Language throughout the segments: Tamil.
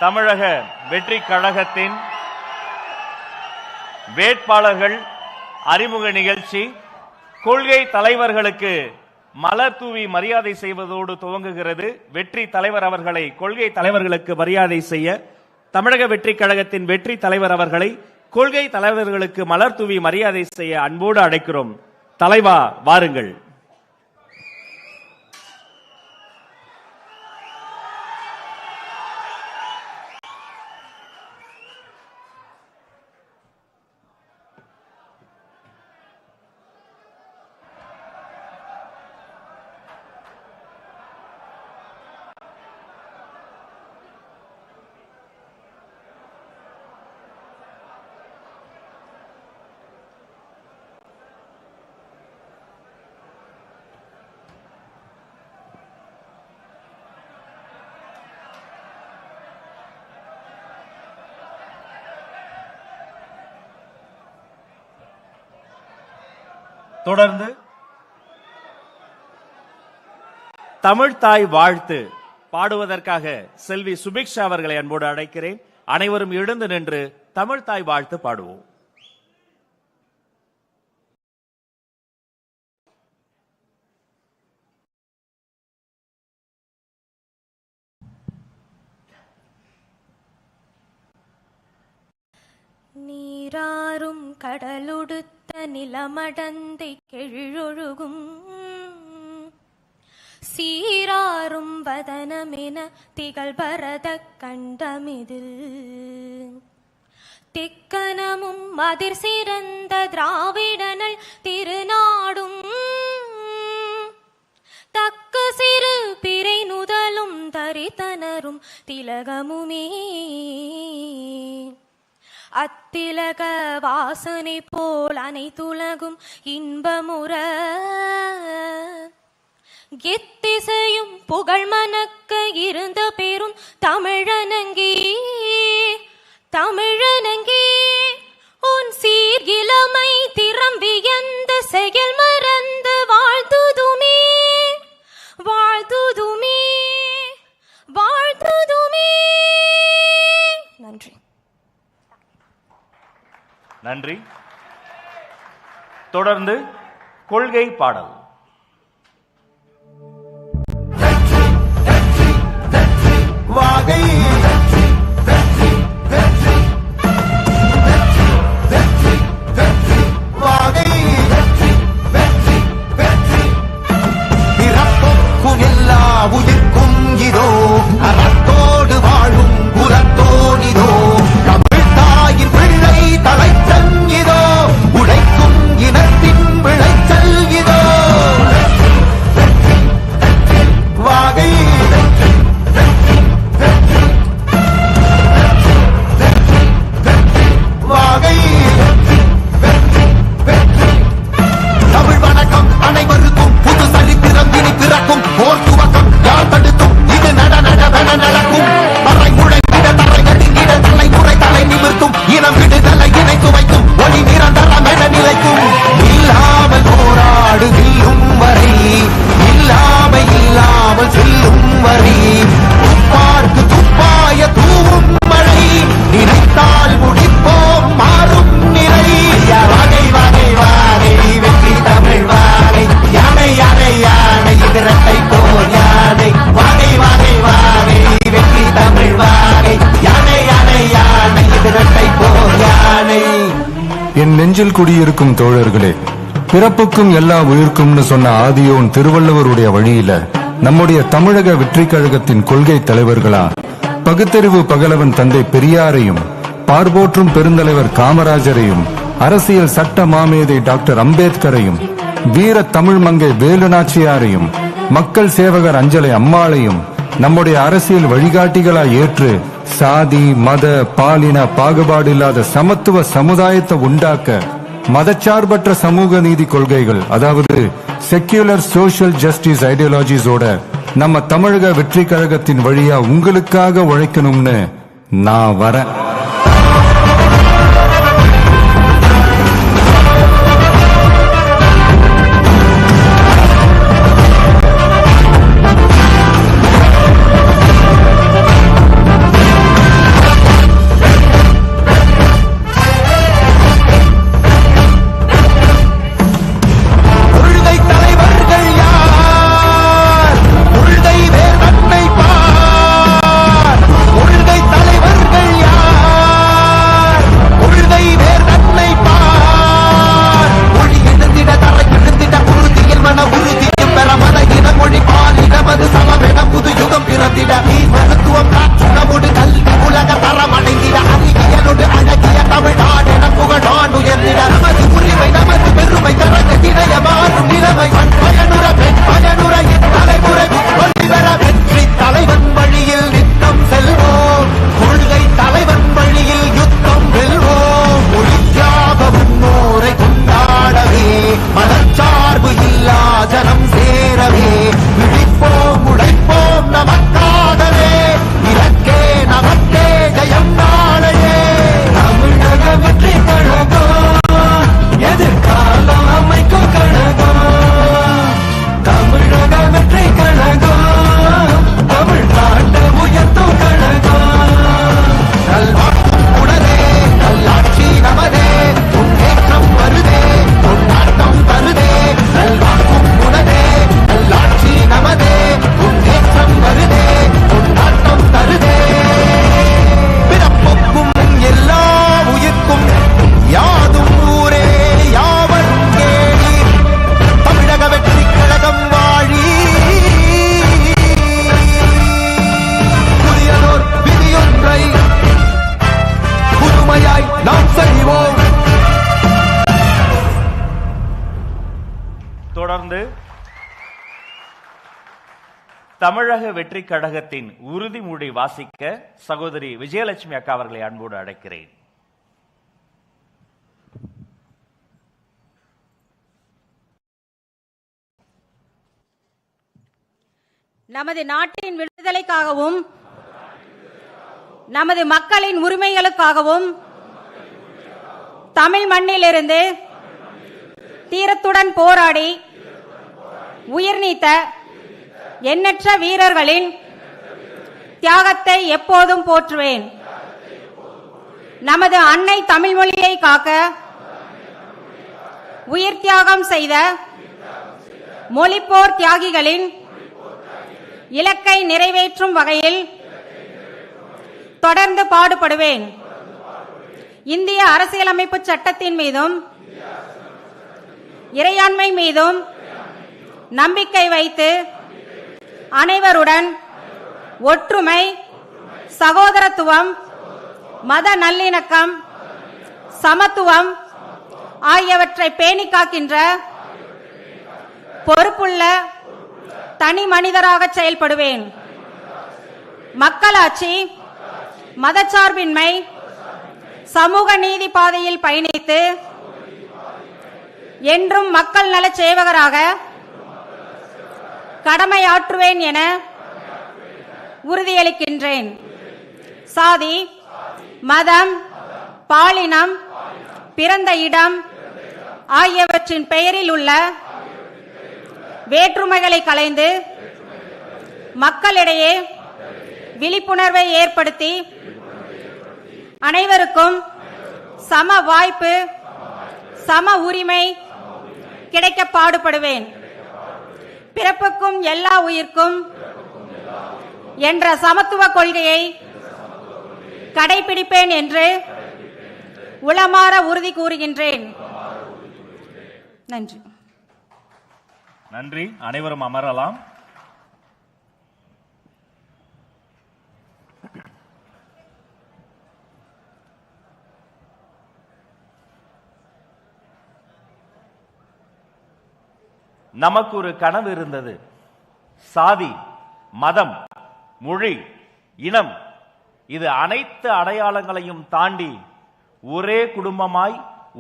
தமிழக வெற்றி கழகத்தின் வேட்பாளர்கள் அறிமுக நிகழ்ச்சி கொள்கை தலைவர்களுக்கு மலர் தூவி மரியாதை செய்வதோடு துவங்குகிறது. வெற்றி தலைவர் அவர்களை கொள்கை தலைவர்களுக்கு மரியாதை செய்ய தமிழக வெற்றி கழகத்தின் வெற்றி தலைவர் அவர்களை கொள்கை தலைவர்களுக்கு மலர் தூவி மரியாதை செய்ய அன்போடு அழைக்கிறோம். தலைவா வாருங்கள். தொடர்ந்து தமிழ்தாய் வாழ்த்து பாடுவதற்காக செல்வி சுபிக்ஷா அவர்களை அன்போடு அழைக்கிறேன். அனைவரும் எழுந்து நின்று தமிழ்தாய் வாழ்த்து பாடுவோம். நீராறும் கடலுடுத்த நிலமடந்தை கெழொழுகும் சீராறும் வதனமென திகழ் பரத கண்டமிதில் திக்கனமும் மதிர் சிறந்த திராவிடனல் திருநாடும் தக்க சிறு பிறை நுதலும் தரித்தனரும் திலகமுமே அத்திலக வாசனை போல் அனைத்துலகும் இன்பமுற எத்திசையும் புகழ் மணக்க இருந்த பெரும் தமிழனங்கே தமிழனங்கே உன் சீர் இளமை திறம் வியந்த செயல் மறந்து வாழ்த்துதுமே வாழ்த்துதுமே வாழ்த்துதுமே. நன்றி. நன்றி. தொடர்ந்து கொள்கை பாடல். வாகை வாகை பிறப்புக்கும் எல்லா உயிர்க்கும் இதோ அறத்தோடு வாழும் புறத்தோனிதோ தமிழ்தாயின் பிள்ளை தலைச்சன் இதோ உழைக்கும் இனத்தின் விளைச்சல் இதோ வாகை வாகை தமிழ் வணக்கம் அனைவருக்கும் புது சரித்திரம் இனி பிறக்கும் போர் துவக்கம் யார் தடுக்கும் இது நடவென நடக்கும் தரை முழங்கிட தரை நடுங்கிட தலைமுறை தலை நிமிர்த்தும் இனம் விடுதலை இணைத்து வைக்கும் ஒளி நிரந்தரம் என நிலைக்கும் இல்லாமல் போராடு வில்லும் வரை இல்லாமல் செல்லும் வரை துப்பார்க்கு துப்பாய தூவும் மழை நினைத்தால் முடிப்போம் மாறும் நிலை வாகை வாகை வாகை வெற்றி தமிழ் வாகை யானை யானை யானை இதரத்தை போர் யானை வாகை வாகை வாகை வெற்றி தமிழ் வாகை யானை யானை யானை இதரத்தை போர் யானை. என் நெஞ்சில் குடியிருக்கும் தோழர்களே, பிறப்புக்கும் எல்லா உயிர்க்கும்னு சொன்ன ஆதியோன் திருவள்ளுவருடைய வழியில நம்முடைய தமிழக வெற்றி கழகத்தின் கொள்கை தலைவர்களா பகுத்தறிவு பகலவன் தந்தை பெரியாரையும் பார்போற்றும் பெருந்தலைவர் காமராஜரையும் அரசியல் சட்ட மாமேதை டாக்டர் அம்பேத்கரையும் வீர தமிழ் மங்கை வேலு நாச்சியாரையும் மக்கள் சேவகர் அஞ்சலை அம்மாளையும் நம்முடைய அரசியல் வழிகாட்டிகளாய் ஏற்று சாதி மத பாலின பாகுபாடு இல்லாத சமத்துவ சமுதாயத்தை உண்டாக்க மதச்சார்பற்ற சமூக நீதி கொள்கைகள் அதாவது செக்யூலர் சோஷியல் ஜஸ்டிஸ் ஐடியாலஜிஸோட நம்ம தமிழக வெற்றி கழகத்தின் வழியா உங்களுக்காக உழைக்கணும்னு நான் வரேன். தமிழக வெற்றி கழகத்தின் உறுதிமொழி வாசிக்க சகோதரி விஜயலட்சுமி அக்கா அவர்களை அன்போடு அழைக்கிறேன். நமது நாட்டின் விடுதலைக்காகவும் நமது மக்களின் உரிமைகளுக்காகவும் தமிழ் மண்ணிலிருந்து தீரத்துடன் போராடி உயிர் நீத்த எண்ணற்ற வீரர்களின் தியாகத்தை எப்போதும் போற்றுவேன். நமது அன்னை தமிழ் மொழியை காக்க உயிர் தியாகம் செய்த மொழிப்போர் தியாகிகளின் இலக்கை நிறைவேற்றும் வகையில் தொடர்ந்து பாடுபடுவேன். இந்திய அரசியலமைப்பு சட்டத்தின் மீதும் இறையாண்மை மீதும் நம்பிக்கை வைத்து அனைவருடன் ஒற்றுமை, சகோதரத்துவம், மத நல்லிணக்கம், சமத்துவம் ஆகியவற்றை பேணி காக்கின்ற பொறுப்புள்ள தனி மனிதராக செயல்படுவேன். மக்களாட்சி, மதச்சார்பின்மை, சமூக நீதி பாதையில் பயணித்து என்றும் மக்கள் நல சேவகராக கடமையாற்றுவேன் என உறுதியளிக்கின்றேன். சாதி, மதம், பாலினம், பிறந்த இடம் ஆகியவற்றின் பெயரில் உள்ள வேற்றுமைகளை களைந்து மக்களிடையே விழிப்புணர்வை ஏற்படுத்தி அனைவருக்கும் சம வாய்ப்பு, சம உரிமை கிடைக்க பாடுபடுவேன். பிறப்புக்கும் எல்லா உயிர்க்கும் என்ற சமத்துவ கொள்கையை கடைபிடிப்பேன் என்று உளமாற உறுதி கூறுகின்றேன். நன்றி. நன்றி. அனைவரும் அமரலாம். நமக்கு ஒரு கனவு இருந்தது. சாதி, மதம், மொழி, இனம் இது அனைத்து அடையாளங்களையும் தாண்டி ஒரே குடும்பமாய்,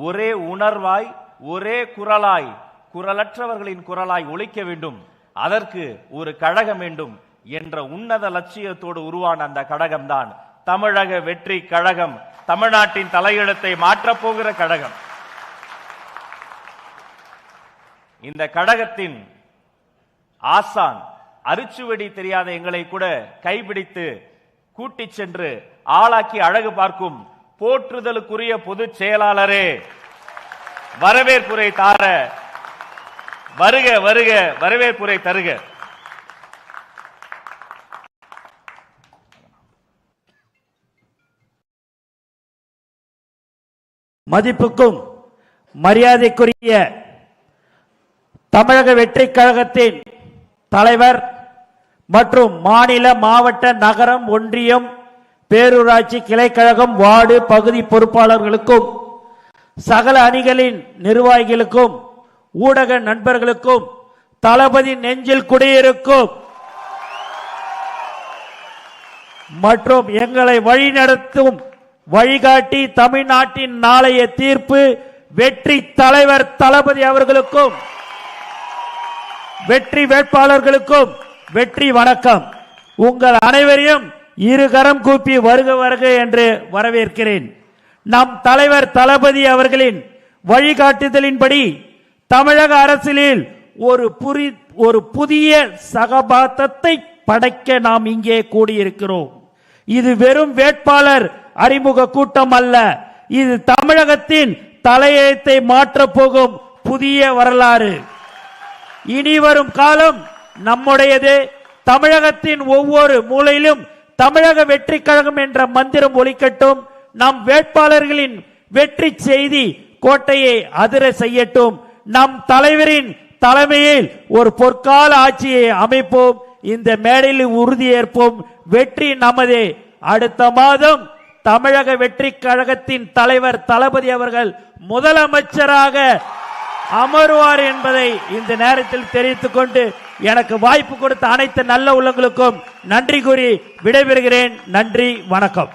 ஒரே உணர்வாய், ஒரே குரலாய், குரலற்றவர்களின் குரலாய் ஒலிக்க வேண்டும். அதற்கு ஒரு கழகம் வேண்டும் என்ற உன்னத லட்சியத்தோடு உருவான அந்த கழகம்தான் தமிழக வெற்றி கழகம். தமிழ்நாட்டின் தலையெழுத்தை மாற்றப் போகிற கழகம். இந்த கழகத்தின் ஆசான் அரிச்சுவடி தெரியாத எங்களை கூட கைபிடித்து கூட்டிச் சென்று ஆளாக்கி அழகு பார்க்கும் போற்றுதலுக்குரிய பொதுச் செயலாளரே, வரவேற்புரை தார வருக வருக, வரவேற்புரை தருக. மதிப்புக்கும் மரியாதைக்குரிய தமிழக வெற்றி கழகத்தின் தலைவர் மற்றும் மாநில, மாவட்ட, நகரம், ஒன்றியம், பேரூராட்சி, கிளைக்கழகம், வார்டு, பகுதி பொறுப்பாளர்களுக்கும், சகல அணிகளின் நிர்வாகிகளுக்கும், ஊடக நண்பர்களுக்கும், தளபதி நெஞ்சில் குடியிருக்கும் மற்றும் எங்களை வழிநடத்தும் வழிகாட்டி தமிழ்நாட்டின் நாளைய தீர்ப்பு வெற்றி தலைவர் தளபதி அவர்களுக்கும், வெற்றி வேட்பாளர்களுக்கும் வெற்றி வணக்கம். உங்கள் அனைவரையும் இருகரம் கூப்பி வருக வருக என்று வரவேற்கிறேன். நம் தலைவர் தளபதி அவர்களின் வழிகாட்டுதலின்படி தமிழக அரசியலில் ஒரு புதிய சகபாதத்தை படைக்க நாம் இங்கே கூடியிருக்கிறோம். இது வெறும் வேட்பாளர் அறிமுக கூட்டம் அல்ல. இது தமிழகத்தின் தலையெழுத்தை மாற்றப் போகும் புதிய வரலாறு. இனி வரும் காலம் நம்முடையது. தமிழகத்தின் ஒவ்வொரு மூலையிலும் தமிழக வெற்றி கழகம் என்ற மந்திரம் ஒலிக்கட்டும். நம் வேட்பாளர்களின் வெற்றி செய்தி கோட்டையை அதிர செய்யட்டும். நம் தலைவரின் தலைமையில் ஒரு பொற்கால ஆட்சியை அமைப்போம். இந்த மேடையில் உறுதியேற்போம். வெற்றி நமதே. அடுத்த மாதம் தமிழக வெற்றி கழகத்தின் தலைவர் தளபதி அவர்கள் முதலமைச்சராக அமர்வார் என்பதை இந்த நேரத்தில் தெரிவித்துக் கொண்டு எனக்கு வாய்ப்பு கொடுத்த அனைத்து நல்ல உள்ளங்களுக்கும் நன்றி கூறி விடைபெறுகிறேன். நன்றி, வணக்கம்.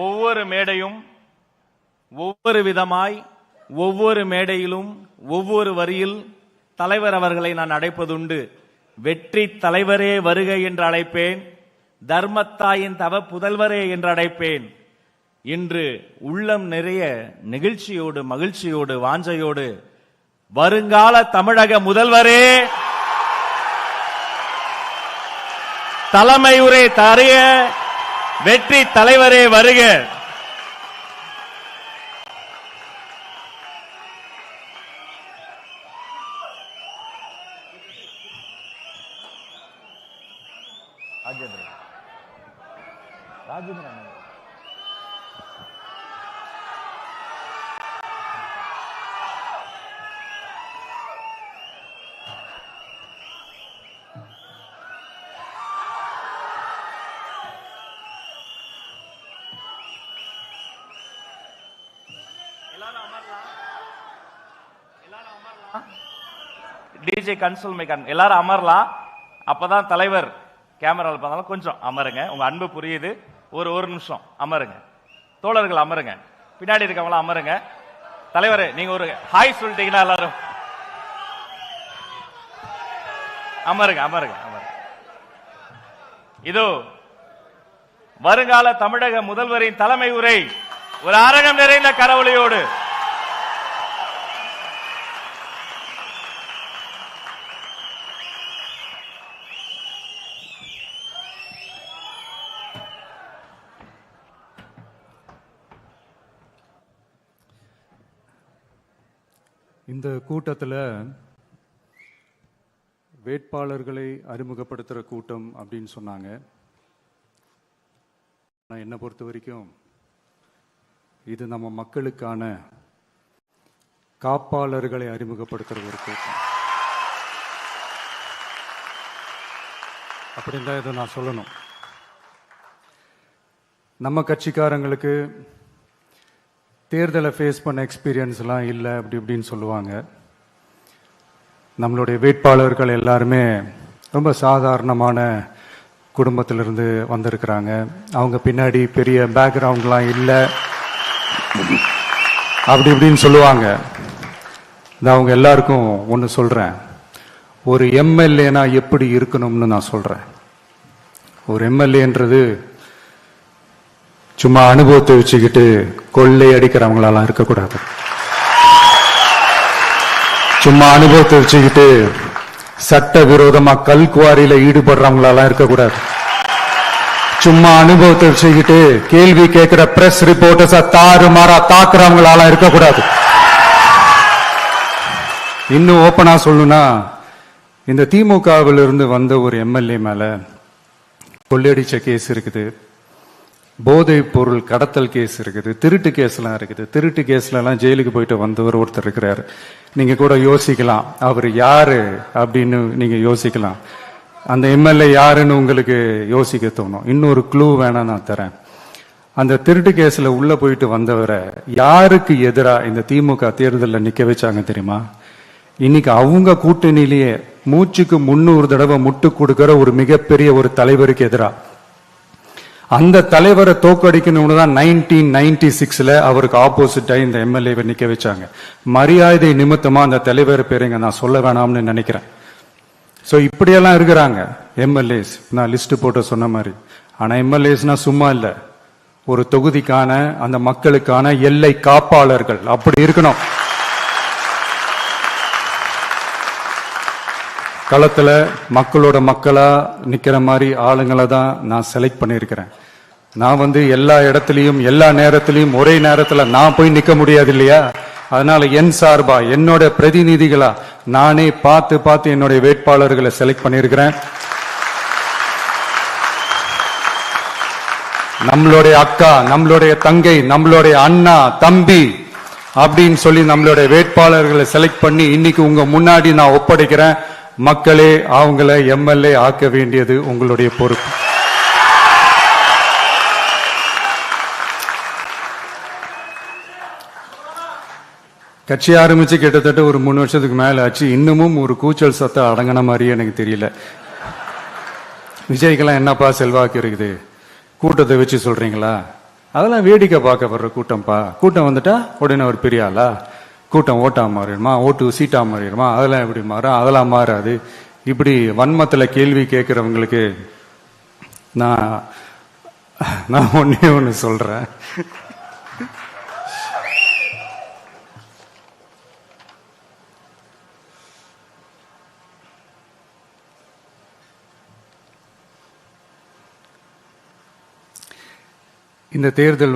ஒவ்வொரு மேடையும் ஒவ்வொரு விதமாய், ஒவ்வொரு மேடையிலும் ஒவ்வொரு வரியில் தலைவர் அவர்களை நான் அழைப்பதுண்டு. வெற்றி தலைவரே வருக என்று அழைப்பேன், தர்மத்தாயின் தவ புதல்வரே என்று அழைப்பேன். இன்று உள்ளம் நிறைய நெகிழ்ச்சியோடு, மகிழ்ச்சியோடு, வாஞ்சையோடு வருங்கால தமிழக முதல்வரே, தலைமை உரை தருக, வெற்றி தலைவரே வருக. ராஜேந்திரன் டிஜே கன்சோல் மேக்கர் எல்லாரும் அமரலாம். அப்பதான் தலைவர் கேமராவில் பார்த்தாலும் கொஞ்சம் அமருங்க. உங்க அன்பு புரியுது. ஒரு நிமிஷம் அமருங்க. தோழர்கள் அமருங்க. பின்னாடி இருக்கவங்களாம் அமருங்க. தலைவர் நீங்க ஒரு ஹாய் சொல்லிட்டீங்கன்னா எல்லாரும் அமருங்க, அமருங்க, அமருங்க. இதோ வருங்கால தமிழக முதல்வரின் தலைமை உரை ஒரு அரங்கம் நிறைந்த கரவொலியோடு இந்த கூட்டத்தில் வேட்பாளர்களை அறிமுகப்படுத்துகிற கூட்டம் அப்படின்னு சொன்னாங்க. ஆனால் என்னை பொறுத்த வரைக்கும் இது நம்ம மக்களுக்கான காப்பாளர்களை அறிமுகப்படுத்துகிற ஒரு கூட்டம் அப்படின்னு தான் இதை நான் சொல்லணும். நம்ம கட்சிக்காரங்களுக்கு தேர்தலை ஃபேஸ் பண்ண எக்ஸ்பீரியன்ஸ்லாம் இல்லை அப்படி இப்படின்னு சொல்லுவாங்க. நம்மளுடைய வேட்பாளர்கள் எல்லாருமே ரொம்ப சாதாரணமான குடும்பத்திலிருந்து வந்திருக்கிறாங்க. அவங்க பின்னாடி பெரிய பேக்ரவுண்ட்லாம் இல்லை அப்படி இப்படின்னு சொல்லுவாங்க. நான் அவங்க எல்லாருக்கும் ஒன்று சொல்கிறேன், ஒரு எம்எல்ஏனா எப்படி இருக்கணும்னு நான் சொல்கிறேன். ஒரு எம்எல்ஏன்றது சும்மா அனுபவத்தை வச்சுக்கிட்டு கொள்ளை அடிக்கிறவங்களாலாம் இருக்கக்கூடாது. சும்மா அனுபவத்தை வச்சுக்கிட்டு சட்ட விரோதமா கல்குவாரியில ஈடுபடுறவங்களாலாம் இருக்கக்கூடாது. சும்மா அனுபவத்தை வச்சுக்கிட்டு கேள்வி கேட்கிற பிரஸ் ரிப்போர்ட்டர்ஸ தாறுமாறா தாக்குறவங்களாலாம் இருக்கக்கூடாது. இன்னும் ஓப்பனா சொல்லணும்னா, இந்த திமுகவில் இருந்து வந்த ஒரு எம்எல்ஏ மேல கொள்ளையடிச்ச கேஸ் இருக்குது, போதைப் பொருள் கடத்தல் கேஸ் இருக்குது, திருட்டு கேஸ்லாம் இருக்குது. திருட்டு கேஸ்ல எல்லாம் ஜெயிலுக்கு போயிட்டு வந்தவர் ஒருத்தர் இருக்கிறார். நீங்க கூட யோசிக்கலாம் அவர் யாரு அப்படின்னு நீங்க யோசிக்கலாம். அந்த எம்எல்ஏ யாருன்னு உங்களுக்கு யோசிக்க தோணும். இன்னொரு க்ளூ வேணா நான் தரேன். அந்த திருட்டு கேஸ்ல உள்ள போயிட்டு வந்தவரை யாருக்கு எதிராக இந்த திமுக தேர்தலில் நிக்க வச்சாங்க தெரியுமா? இன்னைக்கு அவங்க கூட்டணியிலேயே மூச்சுக்கு 300 தடவை முட்டு கொடுக்கிற ஒரு மிகப்பெரிய ஒரு தலைவருக்கு எதிராக. அந்த தலைவரை தோக்கடிக்கணும்னு தான் 1996 அவருக்கு ஆப்போசிட்டா இந்த எம்எல்ஏவை நிக்க வச்சாங்க. மரியாதை நிமித்தமா அந்த தலைவர் பேருங்க நான் சொல்ல வேணாம்னு நினைக்கிறேன். சோ இப்படியெல்லாம் இருக்கிறாங்க எம்எல்ஏஸ், நான் லிஸ்ட் போட்டு சொன்ன மாதிரி. ஆனா எம்எல்ஏஸ்னா சும்மா இல்ல, ஒரு தொகுதிக்கான அந்த மக்களுக்கான எல்லை காப்பாளர்கள். அப்படி இருக்கணும். களத்துல மக்களோட மக்களா நிக்கிற மாதிரி ஆளுங்களை தான் நான் செலக்ட் பண்ணியிருக்கிறேன். நான் எல்லா இடத்துலயும் எல்லா நேரத்திலையும் ஒரே நேரத்துல நான் போய் நிக்க முடியாது இல்லையா? அதனால என் சார்பா என்னோட பிரதிநிதிகளா நானே பார்த்து என்னுடைய வேட்பாளர்களை செலக்ட் பண்ணியிருக்கிறேன். நம்மளுடைய அக்கா, நம்மளுடைய தங்கை, நம்மளுடைய அண்ணா, தம்பி, அப்படின்னு சொல்லி நம்மளுடைய வேட்பாளர்களை செலக்ட் பண்ணி இன்னைக்கு உங்க முன்னாடி நான் ஒப்படைக்கிறேன். மக்களே, அவங்கள எம்எல்ஏ ஆக்க வேண்டியது உங்களுடைய பொறுப்பு. கட்சி ஆரம்பிச்சு கிட்டத்தட்ட ஒரு 3 வருஷத்துக்கு மேல ஆச்சு. இன்னமும் ஒரு கூச்சல் சத்தம் அடங்கின மாதிரியே எனக்கு தெரியல. விஜய்க்கெல்லாம் என்னப்பா செல்வாக்கு இருக்குது, கூட்டத்தை வச்சு சொல்றீங்களா? அதெல்லாம் வேடிக்கை பார்க்க வர்ற கூட்டம்ப்பா. கூட்டம் வந்துட்டா உடனே ஒரு பெரிய ஆளா? கூட்டம் ஓட்டா மாறிடுமா, ஓட்டு சீட்டா மாறிடுமா? அதெல்லாம் எப்படி மாறும்? அதெல்லாம் மாறாது. இப்படி வன்மத்துல கேள்வி கேட்கிறவங்களுக்கு நான் ஒன்னே ஒன்னு சொல்றேன். இந்த தேர்தல்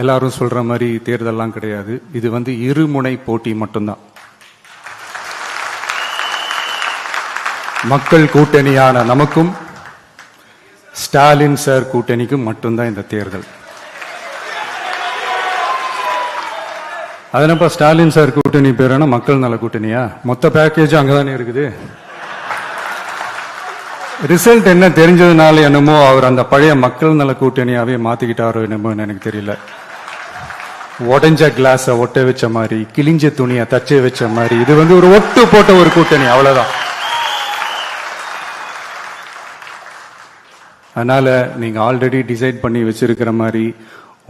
எல்லாரும் சொல்ற மாதிரி தேர்தல்லாம் கிடையாது. இது இருமுனை போட்டி மட்டும்தான். மக்கள் கூட்டணியான நமக்கும் ஸ்டாலின் சார் கூட்டணிக்கும் மட்டும்தான் இந்த தேர்தல். அதனப்ப ஸ்டாலின் சார் கூட்டணி பேரான மக்கள் நல கூட்டணியா? மொத்த பேக்கேஜ் அங்கதானே இருக்குது. ரிசல்ட் என்ன தெரிஞ்சதுனால என்னமோ அவர் அந்த பழைய மக்கள் நல கூட்டணியாவே மாத்திக்கிட்டாரோ என்னமோ எனக்கு தெரியல. உடஞ்ச கிளாஸ ஒட்ட வச்ச மாதிரி, கிழிஞ்ச துணியை தச்ச வச்ச மாதிரி, இது ஒரு ஒட்டு போட்ட ஒரு கூட்டணி, அவ்வளவுதான். அதனால நீங்க ஆல்ரெடி டிசைட் பண்ணி வச்சிருக்கிற மாதிரி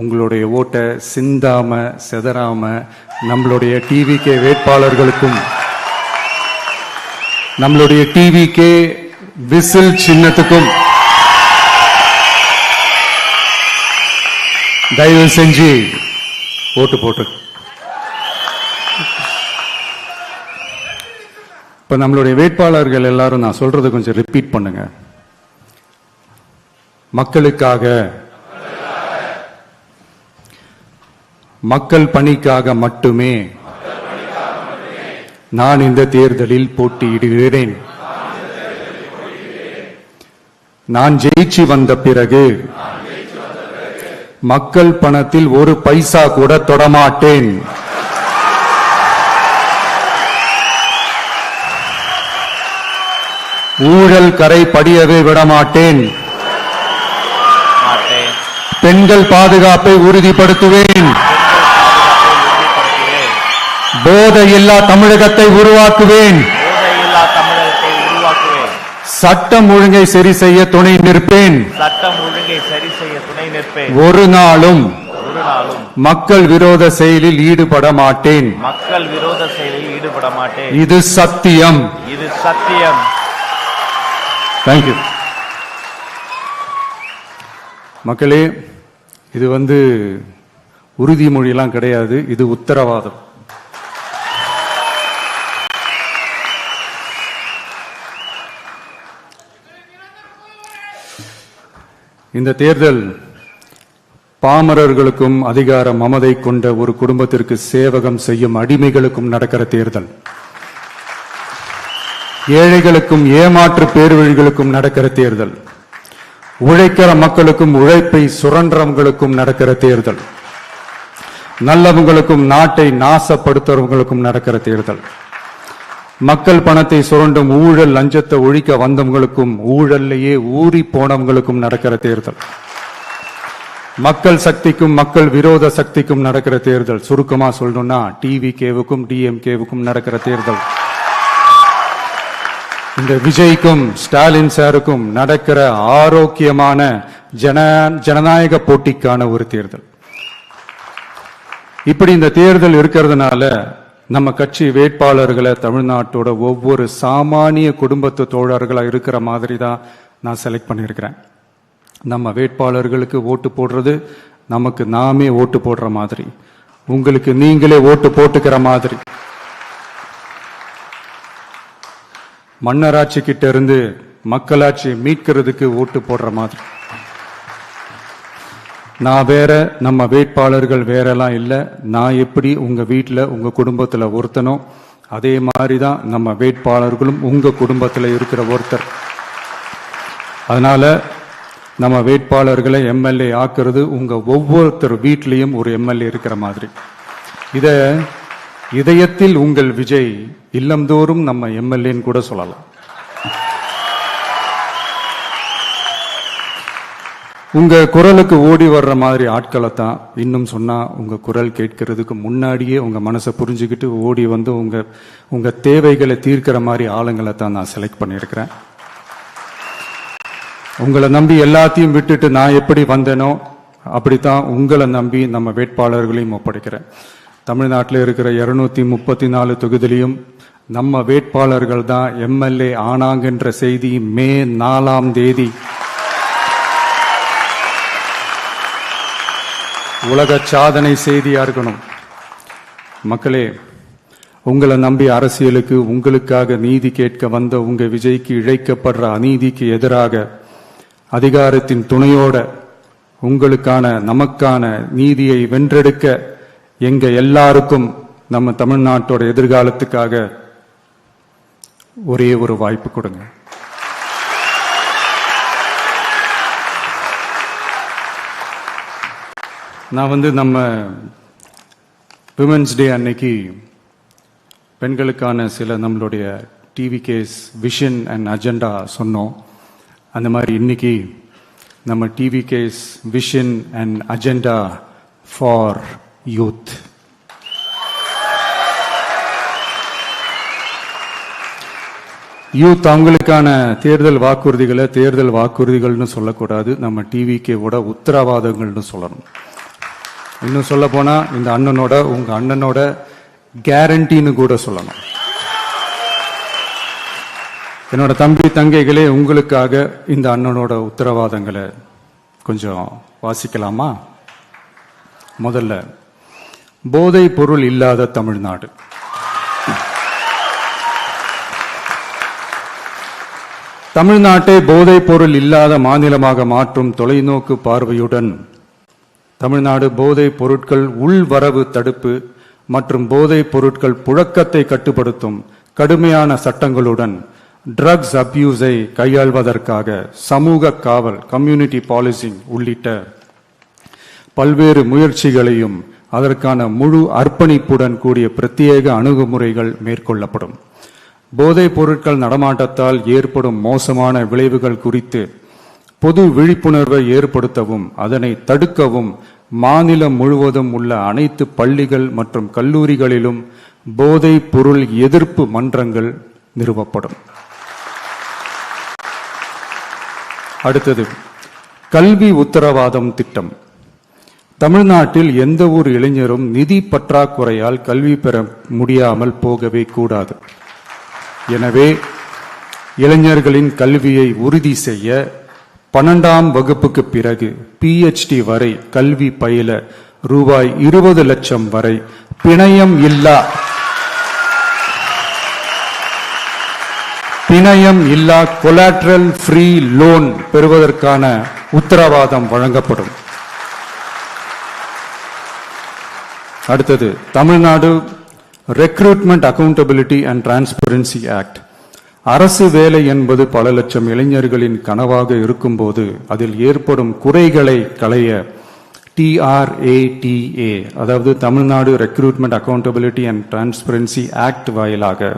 உங்களுடைய ஓட்டை சிந்தாம செதறாம நம்மளுடைய டிவிகே வேட்பாளர்களுக்கும் நம்மளுடைய டிவிகே விசில் சின்னத்துக்கும் தயவு செஞ்சு ஓட்டு போட்டு. இப்ப நம்மளுடைய வேட்பாளர்கள் எல்லாரும் நான் சொல்றதை கொஞ்சம் ரிப்பீட் பண்ணுங்க. மக்களுக்காக, மக்கள் பணிக்காக மட்டுமே நான் இந்த தேர்தலில் போட்டியிடுகிறேன். நான் ஜெயிச்சு வந்த பிறகு மக்கள் பணத்தில் ஒரு பைசா கூட தொடமாட்டேன். ஊழல் கரை படியவே விடமாட்டேன். பெண்கள் பாதுகாப்பை உறுதிப்படுத்துவேன். போதையில்லா தமிழகத்தை உருவாக்குவேன். சட்டம் ஒழுங்கை சரி செய்ய துணை நிற்பேன். ஒரு நாளும் மக்கள் விரோத செயலில் ஈடுபட மாட்டேன். இது சத்தியம். தேங்க்யூ. மக்களே, இது உறுதிமொழியெல்லாம் கிடையாது, இது உத்தரவாதம். இந்த தேர்தல் பாமரர்களுக்கும் அதிகார மமதை கொண்ட ஒரு குடும்பத்திற்கு சேவகம் செய்யும் அடிமைகளுக்கும் நடக்கிற தேர்தல். ஏழைகளுக்கும் ஏமாற்று பேர்வழிகளுக்கும் நடக்கிற தேர்தல். உழைக்கிற மக்களுக்கும் உழைப்பை சுரண்டவங்களுக்கும் நடக்கிற தேர்தல். நல்லவங்களுக்கும் நாட்டை நாசப்படுத்துறவங்களுக்கும் நடக்கிற தேர்தல். மக்கள் பணத்தை சுரண்டும் ஊழல் லஞ்சத்தை ஒழிக்க வந்தவங்களுக்கும் ஊழல்லையே ஊறி போனவங்களுக்கும் நடக்கிற தேர்தல். மக்கள் சக்திக்கும் மக்கள் விரோத சக்திக்கும் நடக்கிற தேர்தல். சுருக்கமா சொல்லணும்னா டிவிகேவுக்கும் டிஎம்கேவுக்கும் நடக்கிற தேர்தல். இந்த விஜய்க்கும் ஸ்டாலின் சாருக்கும் நடக்கிற ஆரோக்கியமான ஜனநாயக போட்டிக்கான ஒரு தேர்தல். இப்படி இந்த தேர்தல் இருக்கிறதுனால நம்ம கட்சி வேட்பாளர்களை தமிழ்நாட்டோட ஒவ்வொரு சாமானிய குடும்பத்து தோழர்களா இருக்கிற மாதிரி தான் நான் செலக்ட் பண்ணியிருக்கிறேன். நம்ம வேட்பாளர்களுக்கு ஓட்டு போடுறது நமக்கு நாமே ஓட்டு போடுற மாதிரி, உங்களுக்கு நீங்களே ஓட்டு போட்டுக்கிற மாதிரி. மன்னராட்சி கிட்ட இருந்து மக்களாட்சியை மீட்கிறதுக்கு ஓட்டு போடுற மாதிரி. நான் வேற, நம்ம வேட்பாளர்கள் வேறெல்லாம் இல்லை. நான் எப்படி உங்க வீட்டில் உங்க குடும்பத்தில் ஒருத்தனோ அதே மாதிரி தான் நம்ம வேட்பாளர்களும் உங்க குடும்பத்தில் இருக்கிற ஒருத்தர். அதனால நம்ம வேட்பாளர்களை எம்எல்ஏ ஆக்குறது உங்க ஒவ்வொருத்தர் வீட்லயும் ஒரு எம்எல்ஏ இருக்கிற மாதிரி. இத இதயத்தில் உங்கள் விஜய், இல்லந்தோறும் நம்ம எம்எல்ஏன்னு கூட சொல்லலாம். உங்க குரலுக்கு ஓடி வர்ற மாதிரி ஆட்களை தான், இன்னும் சொன்னா உங்க குரல் கேட்கறதுக்கு முன்னாடியே உங்க மனசை புரிஞ்சுக்கிட்டு ஓடி வந்து உங்க தேவைகளை தீர்க்கிற மாதிரி ஆளுங்களை தான் நான் செலக்ட் பண்ணியிருக்கிறேன். உங்களை நம்பி எல்லாத்தையும் விட்டுட்டு நான் எப்படி வந்தேனோ அப்படித்தான் உங்களை நம்பி நம்ம வேட்பாளர்களையும் ஒப்படைக்கிறேன். தமிழ்நாட்டில் இருக்கிற 234 தொகுதியிலையும் நம்ம வேட்பாளர்கள் தான் எம்எல்ஏ ஆனாங்கன்ற செய்தி மே 4ஆம் தேதி உலக சாதனை செய்தியா இருக்கணும். மக்களே, உங்களை நம்பி அரசியலுக்கு உங்களுக்காக நீதி கேட்க வந்த உங்க விஜய்க்கு இழைக்கப்படுற அநீதிக்கு எதிராக அதிகாரத்தின் துணையோட உங்களுக்கான நமக்கான நீதியை வென்றெடுக்க எங்க எல்லாருக்கும் நம்ம தமிழ்நாட்டோட எதிர்காலத்துக்காக ஒரே ஒரு வாய்ப்பு கொடுங்க. நான் நம்ம விமென்ஸ் டே அன்னைக்கு பெண்களுக்கான சில நம்மளுடைய டிவிகேஸ் விஷன் அண்ட் அஜெண்டா சொன்னோம். அந்த மாதிரி இன்னைக்கு நம்ம TVK's vision and agenda for youth. Youth அவங்களுக்கான தேர்தல் வாக்குறுதிகள்னு சொல்லக்கூடாது, நம்ம டிவிகேவோட உத்தரவாதங்கள்னு சொல்லணும். இன்னும் சொல்ல போனா இந்த அண்ணனோட உங்க அண்ணனோட கேரண்டின்னு கூட சொல்லணும். என்னோட தம்பி தங்கைகளே, உங்களுக்காக இந்த அண்ணனோட உத்தரவாதங்களை கொஞ்சம் வாசிக்கலாமா? முதல்ல, போதை பொருள் இல்லாத தமிழ்நாடு. தமிழ்நாட்டை போதை பொருள் இல்லாத மாநிலமாக மாற்றும் தொலைநோக்கு பார்வையுடன் தமிழ்நாடு போதைப் பொருட்கள் உள்வரவு தடுப்பு மற்றும் போதைப் பொருட்கள் புழக்கத்தை கட்டுப்படுத்தும் கடுமையான சட்டங்களுடன் ட்ரக்ஸ் அபியூஸை கையாள்வதற்காக சமூக காவல் கம்யூனிட்டி பாலிசிங் உள்ளிட்ட பல்வேறு முயற்சிகளையும் அதற்கான முழு அர்ப்பணிப்புடன் கூடிய பிரத்யேக அணுகுமுறைகள் மேற்கொள்ளப்படும். போதைப் பொருட்கள் நடமாட்டத்தால் ஏற்படும் மோசமான விளைவுகள் குறித்து பொது விழிப்புணர்வை ஏற்படுத்தவும் அதனை தடுக்கவும் மாநிலம் முழுவதும் உள்ள அனைத்து பள்ளிகள் மற்றும் கல்லூரிகளிலும் போதைப் பொருள் எதிர்ப்பு மன்றங்கள் நிறுவப்படும். அடுத்தது, கல்வி உத்தரவாதம் திட்டம். தமிழ்நாட்டில் எந்த ஒரு இளைஞரும் நிதி பற்றாக்குறையால் கல்வி பெற முடியாமல் போகவே கூடாது. எனவே இளைஞர்களின் கல்வியை உறுதி செய்ய 12ஆம் வகுப்புக்கு பிறகு PhD வரை கல்வி பயில ரூபாய் 20 லட்சம் வரை பிணையம் இல்லா கொலாட்ரல் ஃப்ரீ லோன் பெறுவதற்கான உத்தரவாதம் வழங்கப்படும். அடுத்தது, Tamil Nadu recruitment accountability and transparency act. அரசு வேலை என்பது பல லட்சம் இளைஞர்களின் கனவாக இருக்கும்போது அதில் ஏற்படும் குறைகளை களைய TRATA, அதாவது Tamil Nadu recruitment accountability and transparency act வாயிலாக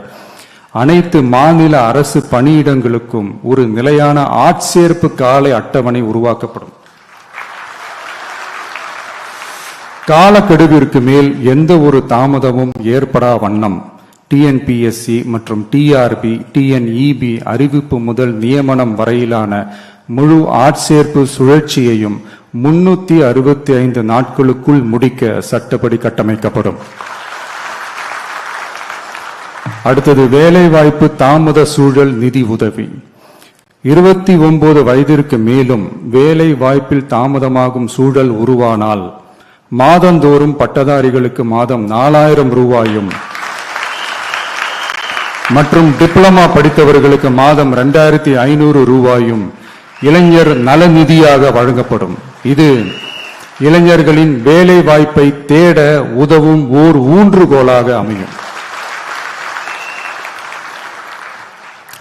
அனைத்து மாநில அரசு பணியிடங்களுக்கும் ஒரு நிலையான ஆட்சேர்ப்பு கால அட்டவணை உருவாக்கப்படும். காலக்கெடுவிற்கு மேல் எந்த ஒரு தாமதமும் ஏற்படா வண்ணம் TNPSC மற்றும் TRB, TNEB அறிவிப்பு முதல் நியமனம் வரையிலான முழு ஆட்சேர்ப்பு சுழற்சியையும் 365 நாட்களுக்குள் முடிக்க சட்டப்படி கட்டமைக்கப்படும். அடுத்தது, வேலைவாய்ப்பு தாமத சூழல் நிதி உதவி. 29 வயதிற்கு மேலும் வேலை வாய்ப்பில் தாமதமாகும் சூழல் உருவானால் மாதந்தோறும் பட்டதாரிகளுக்கு மாதம் 4000 ரூபாயும் மற்றும் டிப்ளமா படித்தவர்களுக்கு மாதம் 2500 ரூபாயும் இளைஞர் நலநிதியாக வழங்கப்படும். இது இளைஞர்களின் வேலை வாய்ப்பை தேட உதவும் ஓர் ஊன்றுகோலாக அமையும்.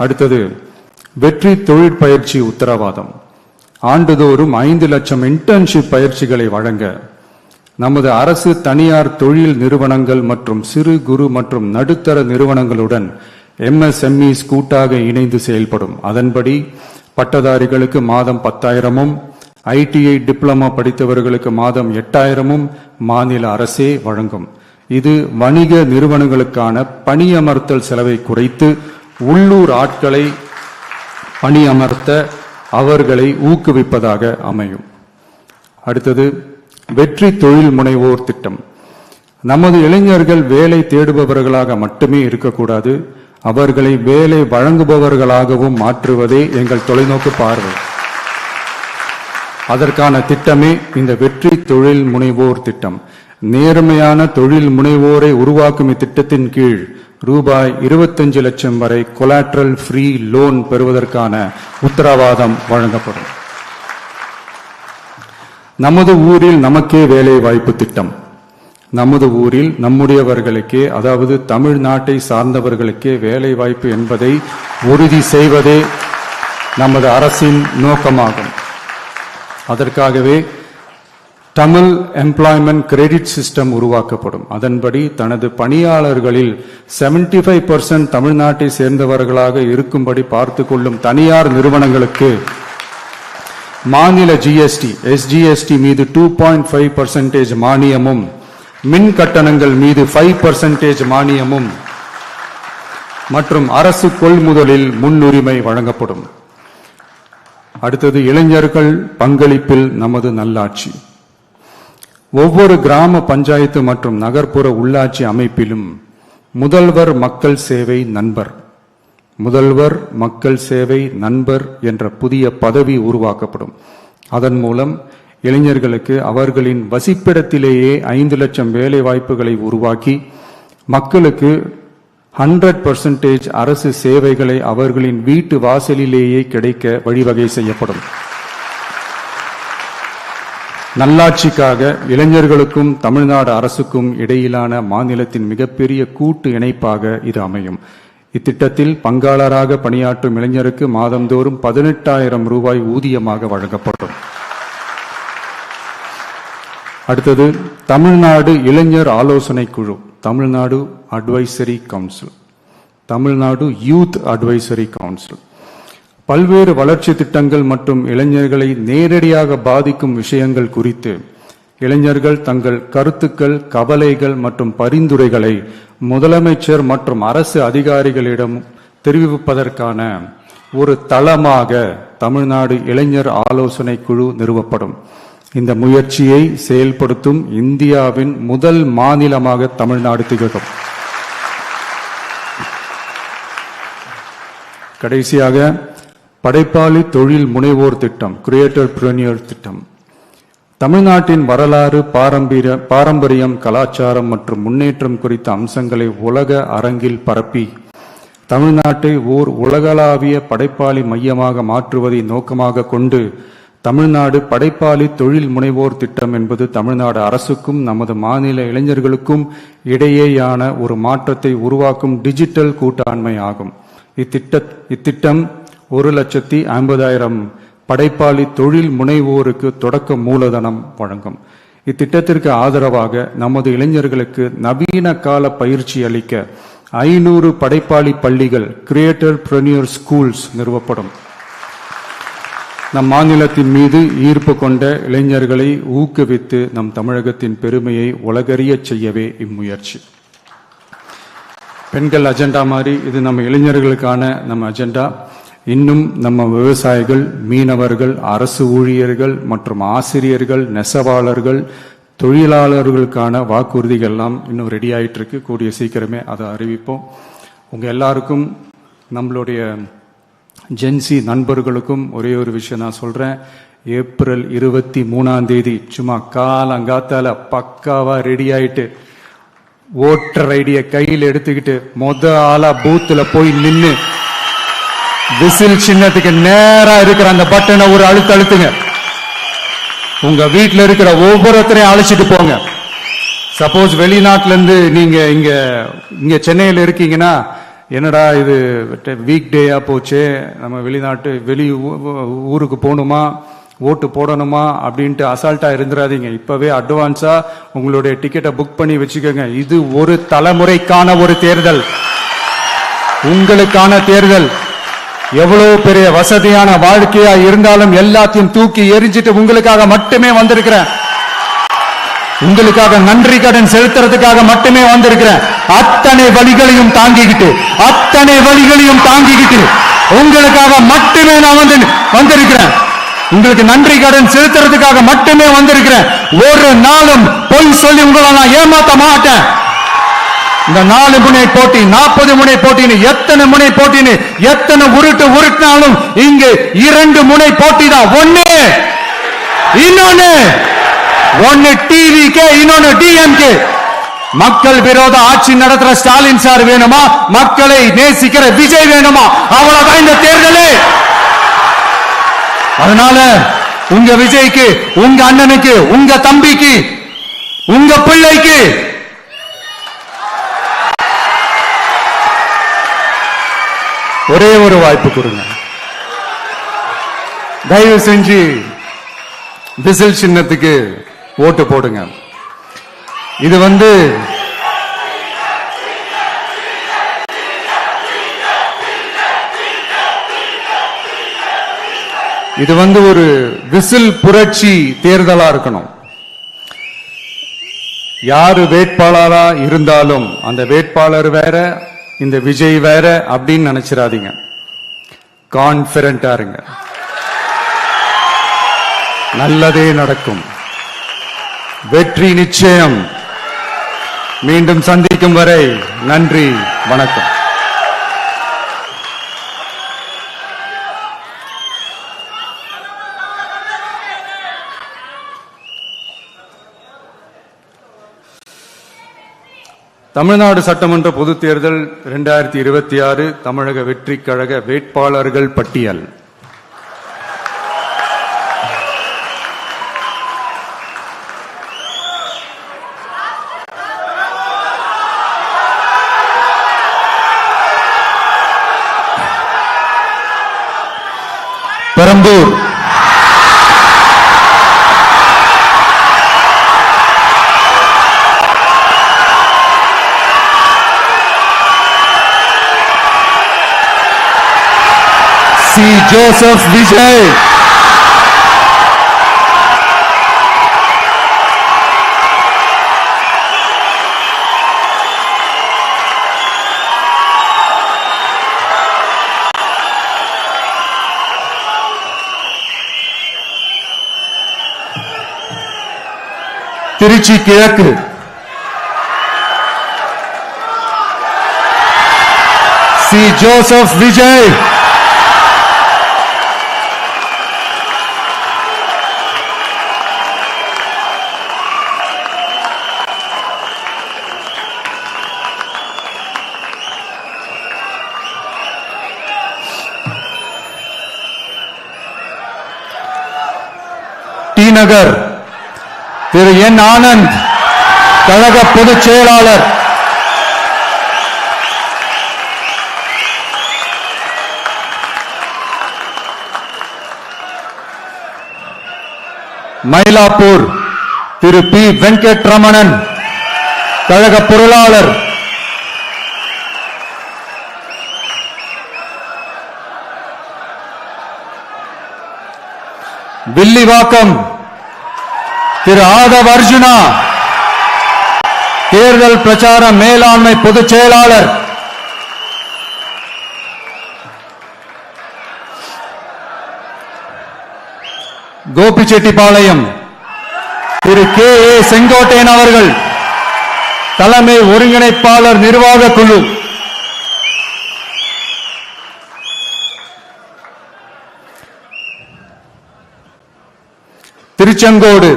அடுத்தது, வெற்றி தொழிற்பயிற்சி உத்தரவாதம். ஆண்டுதோறும் 5 லட்சம் இன்டர்ன்ஷிப் பயிற்சிகளை வழங்க நமது அரசு தனியார் தொழில் நிறுவனங்கள் மற்றும் சிறு குறு மற்றும் நடுத்தர நிறுவனங்களுடன் MSMEs கூட்டாக இணைந்து செயல்படும். அதன்படி பட்டதாரிகளுக்கு மாதம் 10,000-உம் ITI டிப்ளமா படித்தவர்களுக்கு மாதம் 8,000-உம் மாநில அரசே வழங்கும். இது வணிக நிறுவனங்களுக்கான பணியமர்த்தல் செலவை குறைத்து உள்ளூர் ஆட்களை பணியமர்த்த அவர்களை ஊக்குவிப்பதாக அமையும். அடுத்தது வெற்றி தொழில் முனைவோர் திட்டம். நமது இளைஞர்கள் வேலை தேடுபவர்களாக மட்டுமே இருக்கக்கூடாது, அவர்களை வேலை வழங்குபவர்களாகவும் மாற்றுவதே எங்கள் தொலைநோக்கு பார்வை. அதற்கான திட்டமே இந்த வெற்றி தொழில் முனைவோர் திட்டம். நேர்மையான தொழில் முனைவோரை உருவாக்கும் இத்திட்டத்தின் கீழ் ரூபாய் 25 லட்சம் வரை கொலாட்ரல் ஃப்ரீ லோன் பெறுவதற்கான உத்தரவாதம் வழங்கப்படும். நமது ஊரில் நமக்கே வேலை வாய்ப்பு திட்டம். நமது ஊரில் நம்முடையவர்களுக்கே, அதாவது தமிழ்நாட்டை சார்ந்தவர்களுக்கே வேலை வாய்ப்பு என்பதை உறுதி செய்வதே நமது அரசின் நோக்கமாகும். அதற்காகவே தமிழ் எம்ப்ளாய்மெண்ட் கிரெடிட் சிஸ்டம் உருவாக்கப்படும். அதன்படி தனது பணியாளர்களில் 75% தமிழ்நாட்டை சேர்ந்தவர்களாக இருக்கும்படி பார்த்து கொள்ளும் தனியார் நிறுவனங்களுக்கு மாநில GST, SGST மீது 2.5% மானியமும், மின் கட்டணங்கள் மீது 5% மானியமும் மற்றும் அரசு கொள்முதலில் முன்னுரிமை வழங்கப்படும். அடுத்தது இளைஞர்கள் பங்களிப்பில் நமது நல்லாட்சி. ஒவ்வொரு கிராம பஞ்சாயத்து மற்றும் நகர்ப்புற உள்ளாட்சி அமைப்பிலும் முதல்வர் மக்கள் சேவை நண்பர், முதல்வர் மக்கள் சேவை நண்பர் என்ற புதிய பதவி உருவாக்கப்படும். அதன் மூலம் இளைஞர்களுக்கு அவர்களின் வசிப்பிடத்திலேயே 5 லட்சம் வேலை வாய்ப்புகளை உருவாக்கி மக்களுக்கு 100% அரசு சேவைகளை அவர்களின் வீட்டு வாசலிலேயே கிடைக்க வழிவகை செய்யப்படும். நல்லாட்சிக்காக இளைஞர்களுக்கும் தமிழ்நாடு அரசுக்கும் இடையிலான மாநிலத்தின் மிகப்பெரிய கூட்டு இணைப்பாக இது அமையும். இத்திட்டத்தில் பங்காளராக பணியாற்றும் இளைஞருக்கு மாதந்தோறும் 18,000 ரூபாய் ஊதியமாக வழங்கப்படும். அடுத்தது தமிழ்நாடு இளைஞர் ஆலோசனை குழு, Tamil Nadu advisory council, Tamil Nadu youth advisory council. பல்வேறு வளர்ச்சி திட்டங்கள் மற்றும் இளைஞர்களை நேரடியாக பாதிக்கும் விஷயங்கள் குறித்து இளைஞர்கள் தங்கள் கருத்துக்கள், கவலைகள் மற்றும் பரிந்துரைகளை முதலமைச்சர் மற்றும் அரசு அதிகாரிகளிடம் தெரிவிப்பதற்கான ஒரு தளமாக தமிழ்நாடு இளைஞர் ஆலோசனை குழு நிறுவப்படும். இந்த முயற்சியை செயல்படுத்தும் இந்தியாவின் முதல் மாநிலமாக தமிழ்நாடு திகழும். கடைசியாக படைப்பாளி தொழில் முனைவோர் திட்டம், கிரியேட்டர் பிரனியர் திட்டம். தமிழ்நாட்டின் வரலாறு, பாரம்பரியம், கலாச்சாரம் மற்றும் முன்னேற்றம் குறித்த அம்சங்களை உலக அரங்கில் பரப்பி தமிழ்நாட்டை ஓர் உலகளாவிய படைப்பாளி மையமாக மாற்றுவதை நோக்கமாக கொண்டு தமிழ்நாடு படைப்பாளி தொழில் முனைவோர் திட்டம் என்பது தமிழ்நாடு அரசுக்கும் நமது மாநில இளைஞர்களுக்கும் இடையேயான ஒரு மாற்றத்தை உருவாக்கும் டிஜிட்டல் கூட்டாண்மை ஆகும். இத்திட்டம் 1,50,000 படைப்பாளி தொழில் முனைவோருக்கு தொடக்க மூலதனம் வழங்கும். இத்திட்டத்திற்கு ஆதரவாக நமது இளைஞர்களுக்கு நவீன கால பயிற்சி அளிக்க 500 படைப்பாளி பள்ளிகள், கிரியேட்டர் பிரனியர் ஸ்கூல்ஸ் நிறுவப்படும். நம் மாநிலத்தின் மீது ஈர்ப்பு கொண்ட இளைஞர்களை ஊக்குவித்து நம் தமிழகத்தின் பெருமையை உலகறிய செய்யவே இம்முயற்சி. பெண்கள் அஜெண்டா மாதிரி இது நம்ம இளைஞர்களுக்கான நம்ம அஜெண்டா. இன்னும் நம்ம விவசாயிகள், மீனவர்கள், அரசு ஊழியர்கள் மற்றும் ஆசிரியர்கள், நெசவாளர்கள், தொழிலாளர்களுக்கான வாக்குறுதிகள்லாம் இன்னும் ரெடி ஆயிட்டு இருக்கு. கூடிய சீக்கிரமே அதை அறிவிப்போம். உங்க எல்லாருக்கும், நம்மளுடைய ஜென்சி நண்பர்களுக்கும் ஒரே ஒரு விஷயம் நான் சொல்றேன். ஏப்ரல் 23 சும்மா காலங்காத்தால பக்காவா ரெடி ஆயிட்டு ஓட்டர் ஐடிய கையில் எடுத்துக்கிட்டு ஆளா பூத்துல போய் நின்னு விசில் சின்னத்துக்கு நேரா இருக்கிற அந்த பட்டனை ஒரு அழுத்துங்க. உங்க வீட்டுல இருக்கிற ஒவ்வொருத்தரையும் அழைச்சிட்டு போங்க. சப்போஸ் வெளிநாட்டுல இருந்து நீங்க இங்க சென்னையில இருக்கீங்கன்னா, என்னடா இது வீக் டேயா போச்சு, நம்ம வெளிநாட்டு ஊருக்கு போகணுமா ஓட்டு போடணுமா அப்படின்ட்டு அசால்ட்டா இருந்துராதீங்க. இப்பவே அட்வான்ஸா உங்களுடைய டிக்கெட்டை புக் பண்ணி வச்சுக்கோங்க. இது ஒரு தலைமுறைக்கான ஒரு தேர்தல், உங்களுக்கான தேர்தல். எவ்வளவு பெரிய வசதியான வாழ்க்கையா இருந்தாலும் எல்லாத்தையும் தூக்கி எரிஞ்சிட்டு உங்களுக்காக மட்டுமே வந்திருக்கிறேன். உங்களுக்காக நன்றி கடன் செலுத்துறதுக்காக மட்டுமே வந்திருக்கிறேன். அத்தனை வழிகளையும் தாங்கிக்கிட்டு உங்களுக்காக மட்டுமே நான் வந்திருக்கிறேன். உங்களுக்கு நன்றி கடன் செலுத்துறதுக்காக மட்டுமே வந்திருக்கிறேன். ஒரு நாளும் பொய் சொல்லி உங்களை நான் ஏமாத்த மாட்டேன். இந்த 4 முனை போட்டி, 40 முனை போட்டின்னு எத்தனை முனை போட்டின்னு எத்தனை உருட்டினாலும் இங்கு 2 முனை போட்டி தான். ஒன்னு டிவிகே, இன்னொன்னு டிஎம்கே. மக்கள் விரோத ஆட்சி நடத்துற ஸ்டாலின் சார் வேணுமா, மக்களை நேசிக்கிற விஜய் வேணுமா? அவ்வளவுதான் இந்த தேர்தலே. அதனால உங்க விஜய்க்கு, உங்க அண்ணனுக்கு, உங்க தம்பிக்கு, உங்க பிள்ளைக்கு ஒரே ஒரு வாய்ப்பு கொடுங்க. தயவு செஞ்சு விசில் சின்னத்துக்கு ஓட்டு போடுங்க. இது ஒரு விசில் புரட்சி தேர்தலா இருக்கணும். யாரு வேட்பாளரா இருந்தாலும் அந்த வேட்பாளர் வேற, இந்த விஜய் வேற அப்படின்னு நினைச்சிடாதீங்க. கான்பிடண்டா இருங்க, நல்லதே நடக்கும், வெற்றி நிச்சயம். மீண்டும் சந்திக்கும் வரை நன்றி, வணக்கம். தமிழ்நாடு சட்டமன்ற பொதுத் தேர்தல் 2026 தமிழக வெற்றிக் கழக வேட்பாளர்கள் பட்டியல். பெரம்பூர், சி. ஜோசப் விஜய், திருச்சி கிழக்கு, சி. ஜோசப் விஜய், டி நகர் திரு என் ஆனந்த், கழக பொதுச் செயலாளர். மயிலாப்பூர் திரு பி. வெங்கட்ரமணன், கழக பொருளாளர். வில்லிவாக்கம் திரு ஆதவ் அர்ஜுனா, தேர்தல் பிரச்சார மேலாண்மை பொதுச் செயலாளர். கோபிச்செட்டிப்பாளையம் திரு கே. ஏ. செங்கோட்டையன் அவர்கள், தலைமை ஒருங்கிணைப்பாளர் நிர்வாக குழு. திருச்செங்கோடு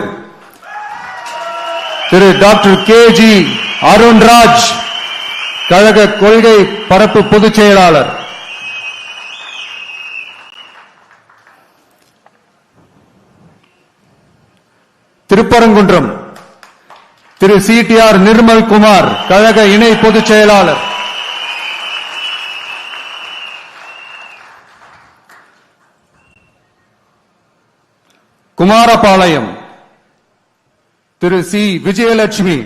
திரு டாக்டர் கே. ஜி. அருண்ராஜ், கழக கொள்கை பரப்பு பொதுச் செயலாளர். திருப்பரங்குன்றம் திரு சி.டி.ஆர். நிர்மல்குமார், கழக இணை பொதுச் செயலாளர். குமாரபாளையம் திரு சி விஜயலட்சுமி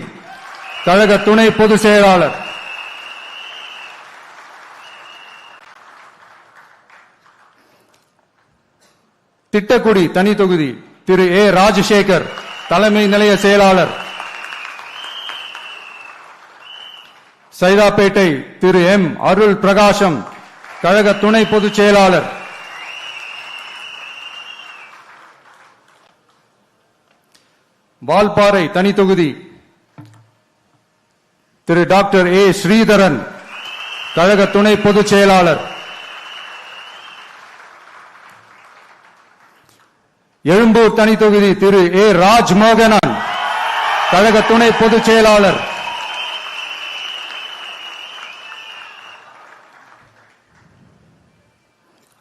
கழக துணை பொதுச் செயலாளர். திட்டக்குடி தனி தொகுதி திரு ஏ ராஜசேகர் தலைமை நிலைய செயலாளர். சைதாப்பேட்டை திரு எம் அருள் பிரகாசம் கழக துணை பொதுச் செயலாளர். வால்பாறை தனி தொகுதி திரு டாக்டர் ஏ ஸ்ரீதரன் கழக துணை பொதுச் செயலாளர். எழும்பூர் தனி தொகுதி திரு ஏ ராஜ்மோகனன் கழக துணை பொதுச் செயலாளர்.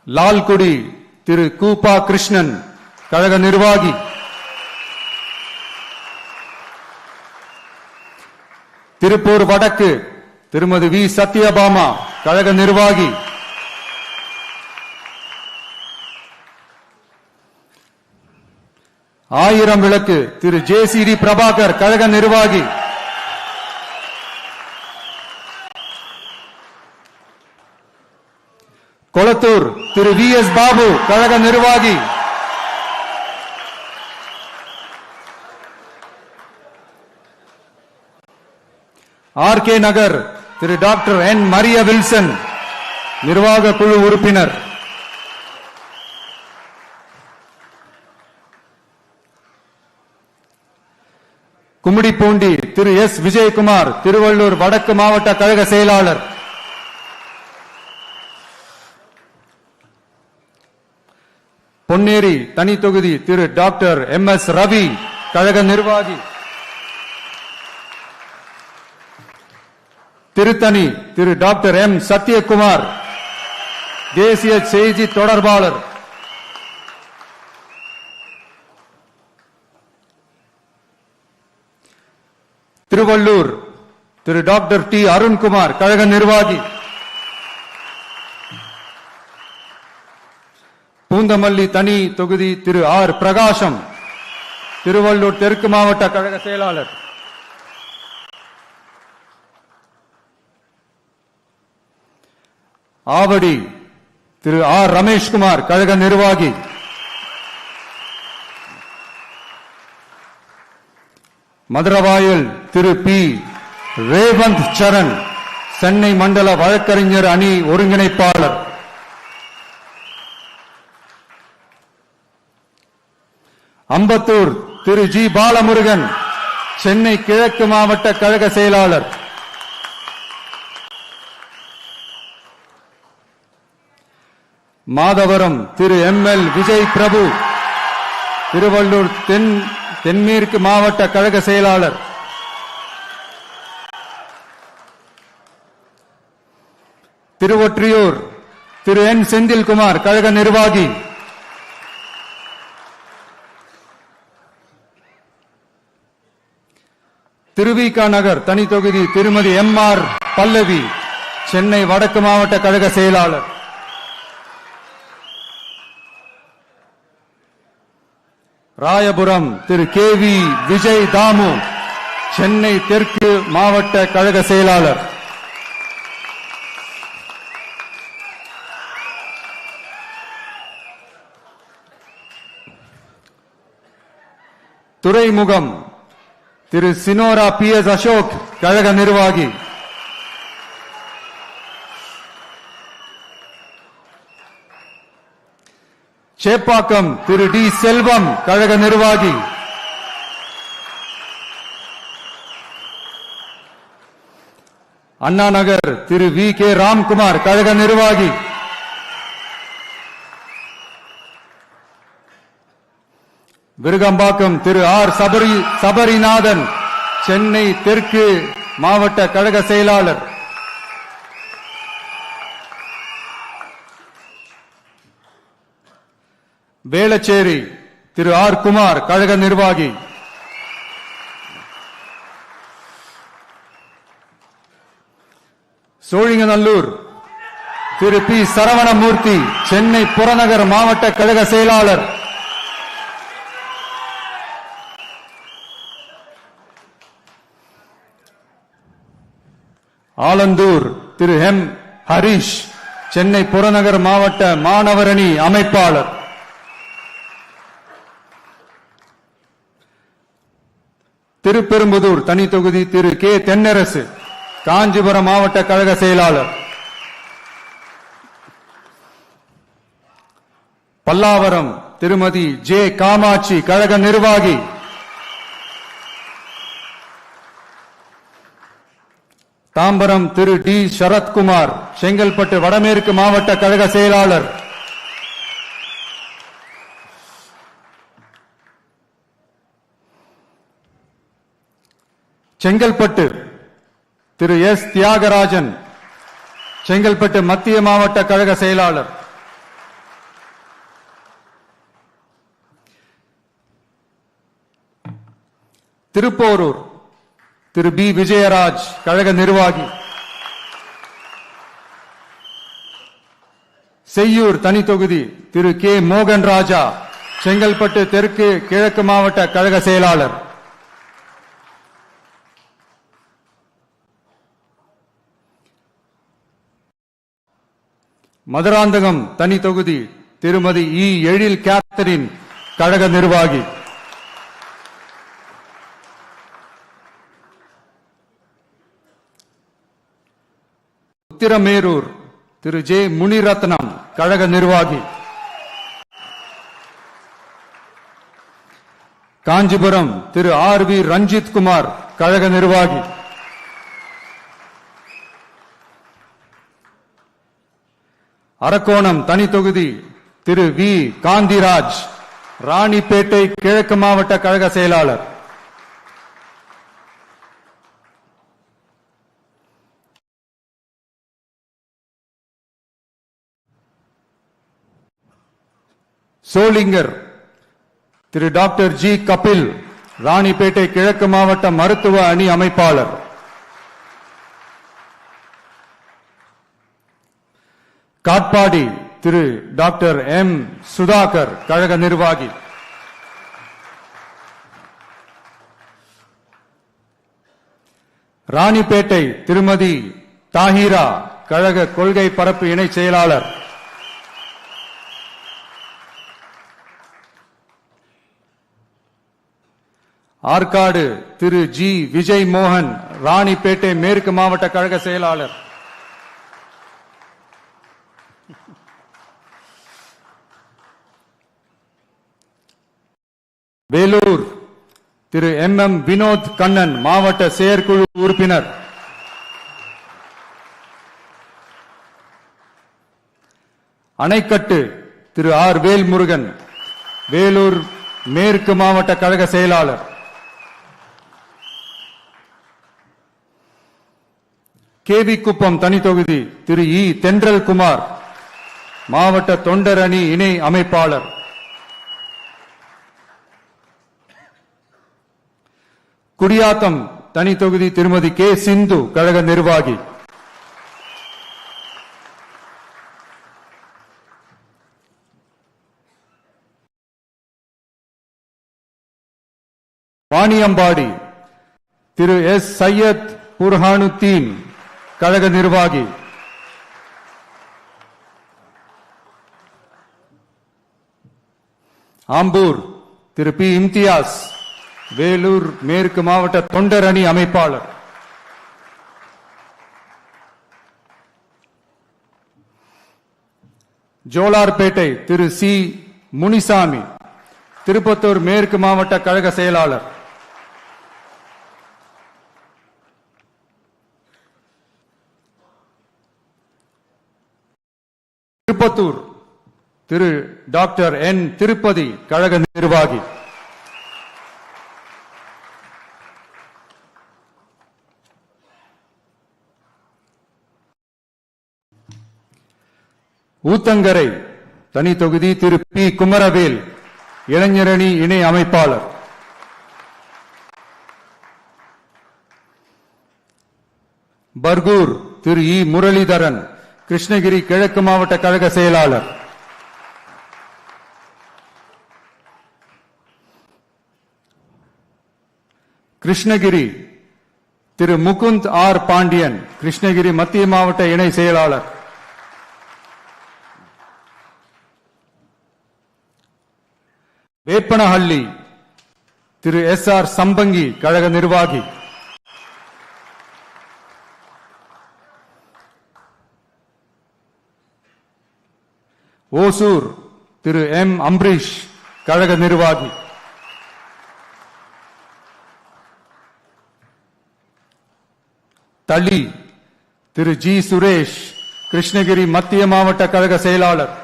லால்குடி திரு கூப்பா கிருஷ்ணன் கழக நிர்வாகி. திருப்பூர் வடக்கு திருமதி வி சத்யபாமா கழக நிர்வாகி. ஆயிரம் விளக்கு திரு ஜே.சி.டி. பிரபாகர் கழக நிர்வாகி. கொளத்தூர் திரு வி எஸ் பாபு கழக நிர்வாகி. ஆர் கே நகர் திரு டாக்டர் என் மரிய வில்சன் நிர்வாக குழு உறுப்பினர். கும்மிடிப்பூண்டி திரு எஸ் விஜயகுமார் திருவள்ளூர் வடக்கு மாவட்ட கழக செயலாளர். பொன்னேரி தனி தொகுதி திரு டாக்டர் எம் எஸ் ரவி கழக நிர்வாகி. திருத்தணி திரு டாக்டர் எம் சத்யகுமார் தேசிய செய்தி தொடர்பாளர். திருவள்ளூர் திரு டாக்டர் டி அருண்குமார் கழக நிர்வாகி. பூந்தமல்லி தனி தொகுதி திரு ஆர் பிரகாசம் திருவள்ளூர் தெற்கு மாவட்ட கழக செயலாளர். ஆவடி திரு ஆர் ரமேஷ்குமார் கழக நிர்வாகி. மதுரவாயல் திரு பி ரேவந்த் சரண் சென்னை மண்டல வழக்கறிஞர் அணி ஒருங்கிணைப்பாளர். அம்பத்தூர் திரு ஜி பாலமுருகன் சென்னை கிழக்கு மாவட்ட கழக செயலாளர். மாதவரம் திரு எம் எல் விஜய் பிரபு திருவள்ளூர் தென்மேற்கு மாவட்ட கழக செயலாளர். திருவொற்றியூர் திரு என் செந்தில்குமார் கழக நிர்வாகி. திருவிக நகர் தனி தொகுதி திருமதி எம் ஆர் பல்லவி சென்னை வடக்கு மாவட்ட கழக செயலாளர். ராயபுரம் திரு கே வி விஜய் தாமு சென்னை தெற்கு மாவட்ட கழக செயலாளர். துறைமுகம் திரு சினோரா பி எஸ் அசோக் கழக நிர்வாகி. சேப்பாக்கம் திரு டி செல்வம் கழக நிர்வாகி. அண்ணா நகர் திரு வி கே ராம்குமார் கழக நிர்வாகி. விருகம்பாக்கம் திரு ஆர் சபரிநாதன் சென்னை தெற்கு மாவட்ட கழக செயலாளர். வேளச்சேரி திரு ஆர் குமார் கழக நிர்வாகி. சோழிங்கநல்லூர் திரு பி சரவணமூர்த்தி சென்னை புறநகர் மாவட்ட கழக செயலாளர். ஆலந்தூர் திரு எம் ஹரிஷ், சென்னை புறநகர் மாவட்ட மாணவரணி அமைப்பாளர். திருப்பெரும்புதூர் தனி தொகுதி திரு கே தென்னரசு, காஞ்சிபுரம் மாவட்ட கழக செயலாளர். பல்லாவரம் திருமதி ஜே காமாட்சி, கழக நிர்வாகி. தாம்பரம் திரு டி சரத்குமார், செங்கல்பட்டு வடமேற்கு மாவட்ட கழக செயலாளர். செங்கல்பட்டு திரு எஸ் தியாகராஜன், செங்கல்பட்டு மத்திய மாவட்ட கழக செயலாளர். திருப்போரூர் திரு பி விஜயராஜ், கழக நிர்வாகி. செய்யூர் தனி தொகுதி திரு கே மோகன் ராஜா, செங்கல்பட்டு தெற்கு கிழக்கு மாவட்ட கழக செயலாளர். மதுராந்தகம் தனி தொகுதி திருமதி இ எழில் கேத்தரின், கழக நிர்வாகி. உத்திரமேரூர் திரு ஜே முனிரத்னம், கழக நிர்வாகி. காஞ்சிபுரம் திரு ஆர் வி ரஞ்சித் குமார், கழக நிர்வாகி. அரக்கோணம் தனி தொகுதி திரு வி காந்திராஜ், ராணிப்பேட்டை கிழக்கு மாவட்ட கழக செயலாளர். சோளிங்கர் திரு டாக்டர் ஜி கபில், ராணிப்பேட்டை கிழக்கு மாவட்ட மருத்துவ அணி அமைப்பாளர். காட்பாடி திரு டாக்டர் எம் சுதாகர், கழக நிர்வாகி. ராணிப்பேட்டை திருமதி தாஹிரா, கழக கொள்கை பரப்பு இணை செயலாளர். ஆற்காடு திரு ஜி விஜய் மோகன், ராணிப்பேட்டை மேற்கு மாவட்ட கழக செயலாளர். வேலூர் திரு எம் எம் வினோத் கண்ணன், மாவட்ட செயற்குழு உறுப்பினர். அணைக்கட்டு திரு ஆர் வேல்முருகன், வேலூர் மேற்கு மாவட்ட கழக செயலாளர். கேவி குப்பம் தனி தொகுதி திரு இ தென்றல் குமார், மாவட்ட தொண்டர் அணி இணை அமைப்பாளர். குடியாத்தம் தனி தொகுதி திருமதி கே சிந்து, கழக நிர்வாகி. வாணியம்பாடி திரு எஸ் சையத் புர்ஹானுத்தீன், கழக நிர்வாகி. ஆம்பூர் திரு பி இம்தியாஸ், வேலூர் மேற்கு மாவட்ட தொண்டர் அணி அமைப்பாளர். ஜோலார்பேட்டை திரு சி முனிசாமி, திருப்பத்தூர் மேற்கு மாவட்ட கழக செயலாளர். திருப்பத்தூர் திரு டாக்டர் என் திருப்பதி, கழக நிர்வாகி. ஊத்தங்கரை தனி தொகுதி திரு பி குமரவேல், இளைஞரணி இணை அமைப்பாளர். பர்கூர் திரு இ முரளிதரன், கிருஷ்ணகிரி கிழக்கு மாவட்ட கழக செயலாளர். கிருஷ்ணகிரி திரு முகுந்த் ஆர் பாண்டியன், கிருஷ்ணகிரி மத்திய மாவட்ட இணை செயலாளர். வேப்பனஹள்ளி திரு எஸ் ஆர் சம்பங்கி, கழக நிர்வாகி. ஓசூர் திரு எம் அம்பரீஷ், கழக நிர்வாகி. தளி திரு ஜி சுரேஷ், கிருஷ்ணகிரி மத்திய மாவட்ட கழக செயலாளர்.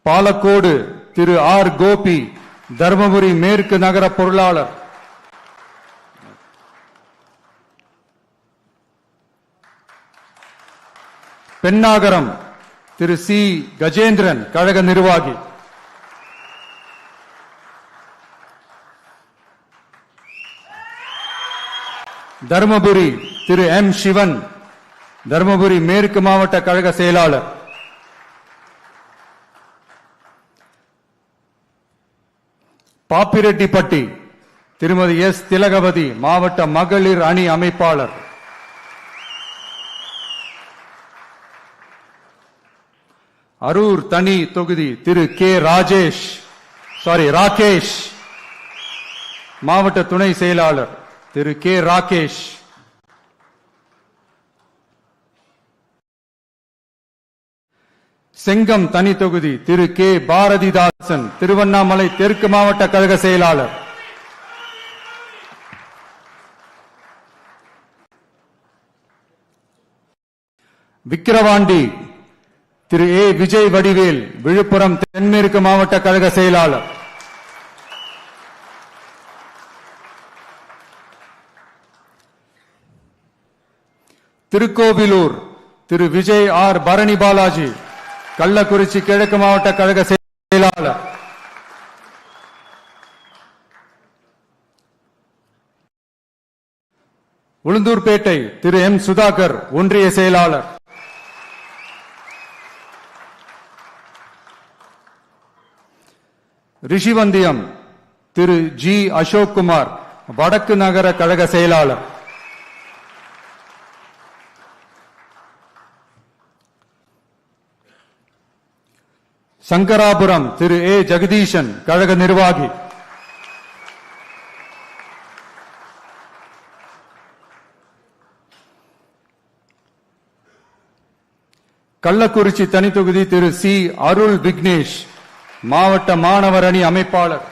பாலக்கோடு திரு ஆர் கோபி, தர்மபுரி மேற்கு நகர பொருளாளர். பெண்ணாகரம் திரு சி கஜேந்திரன், கழக நிர்வாகி. தர்மபுரி திரு எம் சிவன், தர்மபுரி மேற்கு மாவட்ட கழக செயலாளர். பாப்பிரெட்டிப்பட்டி திருமதி எஸ் திலகவதி, மாவட்ட மகளிர் அணி அமைப்பாளர். அரூர் தனி தொகுதி திரு கே ராகேஷ், மாவட்ட துணை செயலாளர் திரு கே ராகேஷ். செங்கம் தனி தொகுதி திரு கே பாரதிதாசன், திருவண்ணாமலை தெற்கு மாவட்ட கழக செயலாளர். விக்கிரவாண்டி திரு ஏ விஜய் வடிவேல், விழுப்புரம் தென்மேற்கு மாவட்ட கழக செயலாளர். திருக்கோவிலூர் திரு விஜய் ஆர் பரணி பாலாஜி, கள்ளக்குறிச்சி கிழக்கு மாவட்ட கழக செயலாளர். உளுந்தூர்பேட்டை திரு எம் சுதாகர், ஒன்றிய செயலாளர். ரிஷிவந்தியம் திரு ஜி அசோக்குமார், வடக்கு நகர கழக செயலாளர். சங்கராபுரம் திரு ஏ ஜெகதீசன், கழக நிர்வாகி. கள்ளக்குறிச்சி தனி தொகுதி திரு சி அருள் விக்னேஷ், மாவட்ட மாணவர் அணி அமைப்பாளர்.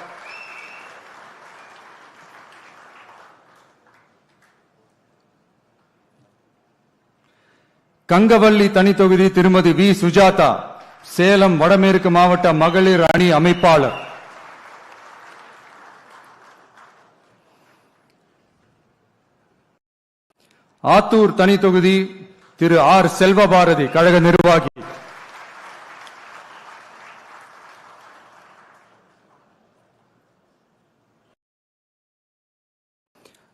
கங்கவல்லி தனி தொகுதி திருமதி வி சுஜாதா, சேலம் வடமேற்கு மாவட்ட மகளிர் அணி அமைப்பாளர். ஆத்தூர் தனி தொகுதி திரு ஆர் செல்வபாரதி, கழக நிர்வாகி.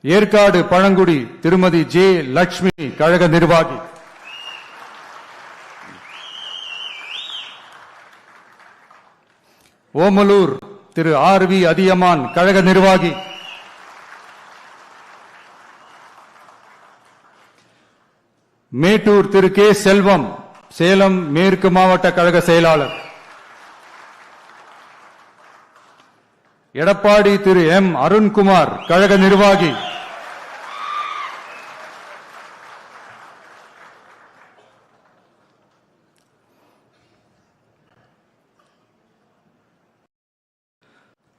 ஏற்காடு பழங்குடி திருமதி ஜே லட்சுமி, கழக நிர்வாகி. ஓமலூர் திரு ஆர் வி அதியமான், கழக நிர்வாகி. மேட்டூர் திரு கே செல்வம், சேலம் மேற்கு மாவட்ட கழக செயலாளர். எடப்பாடி திரு எம் அருண்குமார், கழக நிர்வாகி.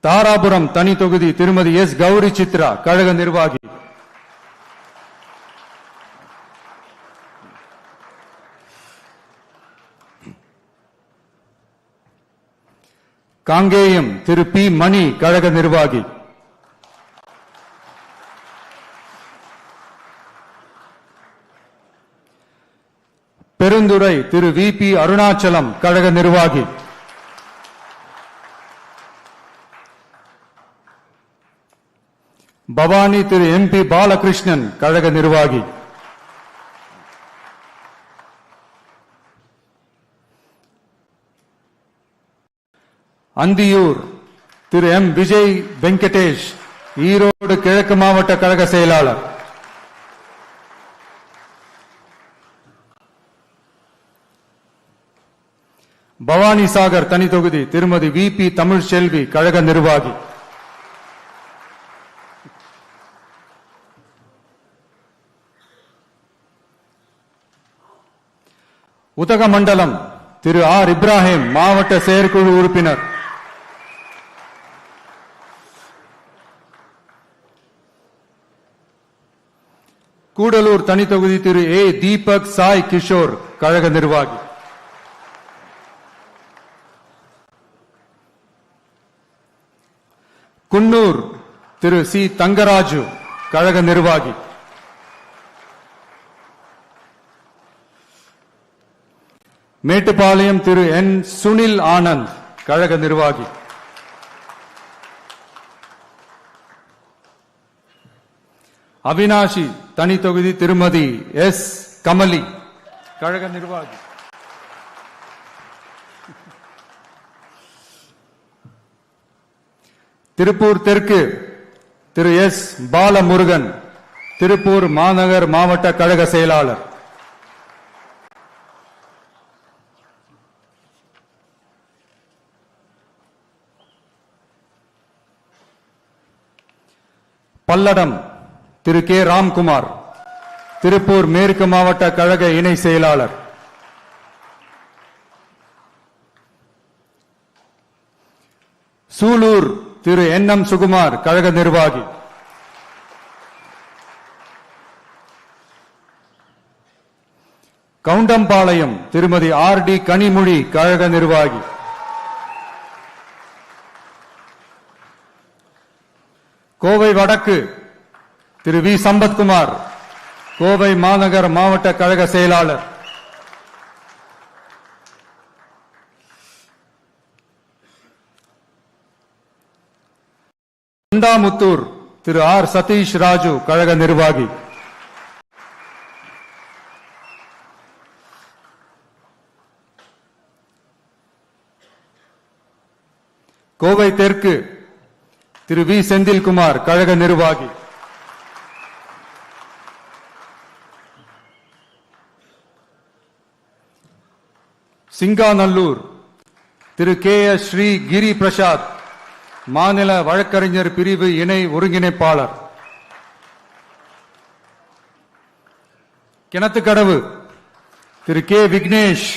தாராபுரம் தனி தொகுதி திருமதி எஸ் கௌரி சித்ரா, கழக நிர்வாகி. காங்கேயம் திரு பி மணி, கழக நிர்வாகி. பெருந்துறை திரு வி பி அருணாச்சலம், கழக நிர்வாகி. பவானி திரு எம் பி பாலகிருஷ்ணன், கழக நிர்வாகி. அந்தியூர் திரு எம் விஜய் வெங்கடேஷ், ஈரோடு கிழக்கு மாவட்ட கழக செயலாளர். பவானி சாகர் தனி தொகுதி திருமதி வி பி தமிழ்செல்வி, கழக நிர்வாகி. உதகமண்டலம் திரு ஆர் இப்ராஹிம், மாவட்ட செயற்குழு உறுப்பினர். கூடலூர் தனி தொகுதி திரு ஏ தீபக் சாய் கிஷோர், கழக நிர்வாகி. குன்னூர் திரு சி தங்கராஜு, கழக நிர்வாகி. மேட்டுப்பாளையம் திரு என் சுனில் ஆனந்த், கழக நிர்வாகி. அவினாஷி தனி தொகுதி திருமதி எஸ் கமலி, கழக நிர்வாகி. திருப்பூர் தெற்கு திரு எஸ் பாலமுருகன், திருப்பூர் மாநகர் மாவட்ட கழக செயலாளர். பல்லடம் திரு கே ராம்குமார், திருப்பூர் மேற்கு மாவட்ட கழக இணை செயலாளர். சூலூர் திரு என் எம் சுகுமார், கழக நிர்வாகி. கவுண்டம்பாளையம் திருமதி ஆர் டி கனிமொழி, கழக நிர்வாகி. கோவை வடக்கு திரு வி சம்பத்குமார், கோவை மாநகர் மாவட்ட கழக செயலாளர். தொண்டாமுத்தூர் திரு ஆர் சதீஷ் ராஜு, கழக நிர்வாகி. கோவை தெற்கு திரு வி செந்தில்குமார், கழக நிர்வாகி. சிங்காநல்லூர் திரு கே எஸ் ஸ்ரீ கிரி பிரசாத், மாநில வழக்கறிஞர் பிரிவு இணை ஒருங்கிணைப்பாளர். கிணத்துக்கடவு திரு கே விக்னேஷ்,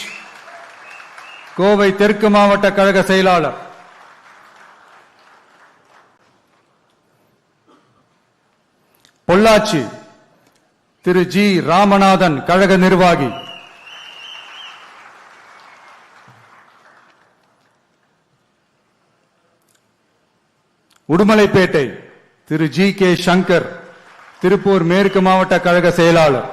கோவை தெற்கு மாவட்ட கழக செயலாளர். பொள்ளாச்சி திரு ஜி ராமநாதன், கழக நிர்வாகி. உடுமலைப்பேட்டை திரு ஜி கே சங்கர், திருப்பூர் மேற்கு மாவட்ட கழக செயலாளர்.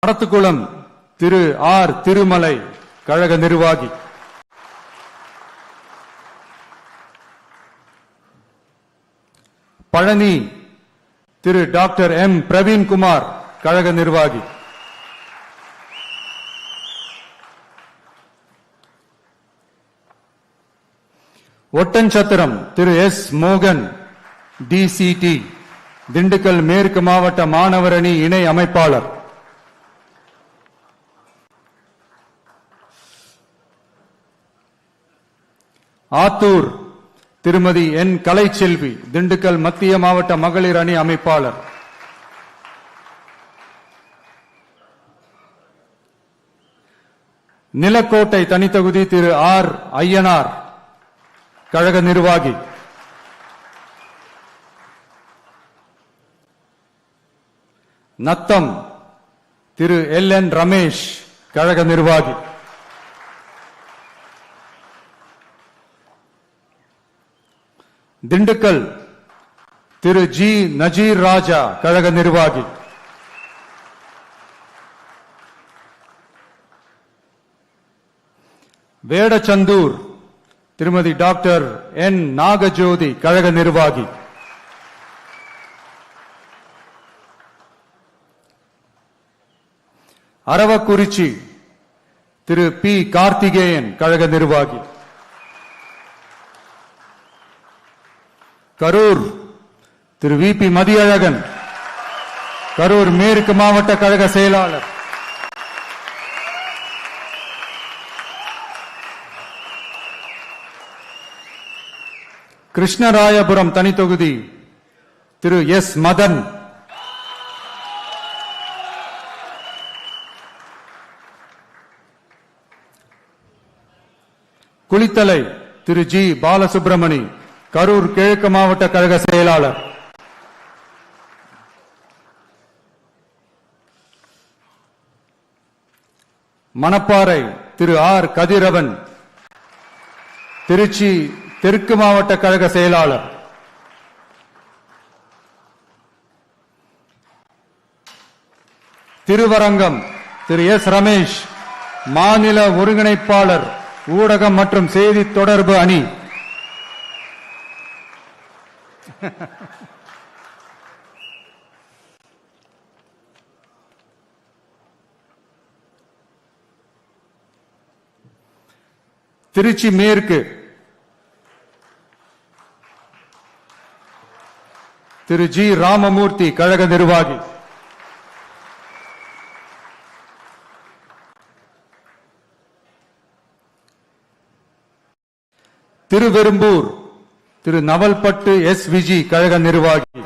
மடத்துக்குளம் திரு ஆர் திருமலை, கழக நிர்வாகி. பழனி திரு டாக்டர் எம் பிரவீன்குமார், கழக நிர்வாகி. ஒட்டன்சத்திரம் திரு எஸ் மோகன், டிசிடி, திண்டுக்கல் மேற்கு மாவட்ட மாணவர் அணி இணை அமைப்பாளர். ஆத்தூர் திருமதி என் கலைச்செல்வி, திண்டுக்கல் மத்திய மாவட்ட மகளிர் அணி அமைப்பாளர். நிலக்கோட்டை தனித்தொகுதி திரு ஆர் ஐயனார், கழக நிர்வாகி. நத்தம் திரு எல் என் ரமேஷ், கழக நிர்வாகி. திண்டுக்கல் திரு ஜி நஜீர் ராஜா, கழக நிர்வாகி. வேடச்சந்தூர் திருமதி டாக்டர் என் நாகஜோதி, கழக நிர்வாகி. அரவக்குறிச்சி திரு பி கார்த்திகேயன் கழக நிர்வாகி. கரூர் திரு வி பி மதியழகன் கரூர் மேற்கு மாவட்ட கழக செயலாளர். கிருஷ்ணராயபுரம் தனி தொகுதி திரு எஸ் மதன். குளித்தலை திரு ஜி பாலசுப்ரமணி கரூர் கிழக்கு மாவட்ட கழக செயலாளர். மணப்பாறை திரு ஆர் கதிரவன் திருச்சி தெற்கு மாவட்ட கழக செயலாளர். திருவரங்கம் திரு எஸ் ரமேஷ் மாநில ஒருங்கிணைப்பாளர் ஊடகம் மற்றும் செய்தி தொடர்பு அணி. திருச்சி மேற்கு திரு ஜி ராமமூர்த்தி கழக நிர்வாகி. திருவெரும்பூர் திரு நவல்பட்டு எஸ் விஜி கழக நிர்வாகி.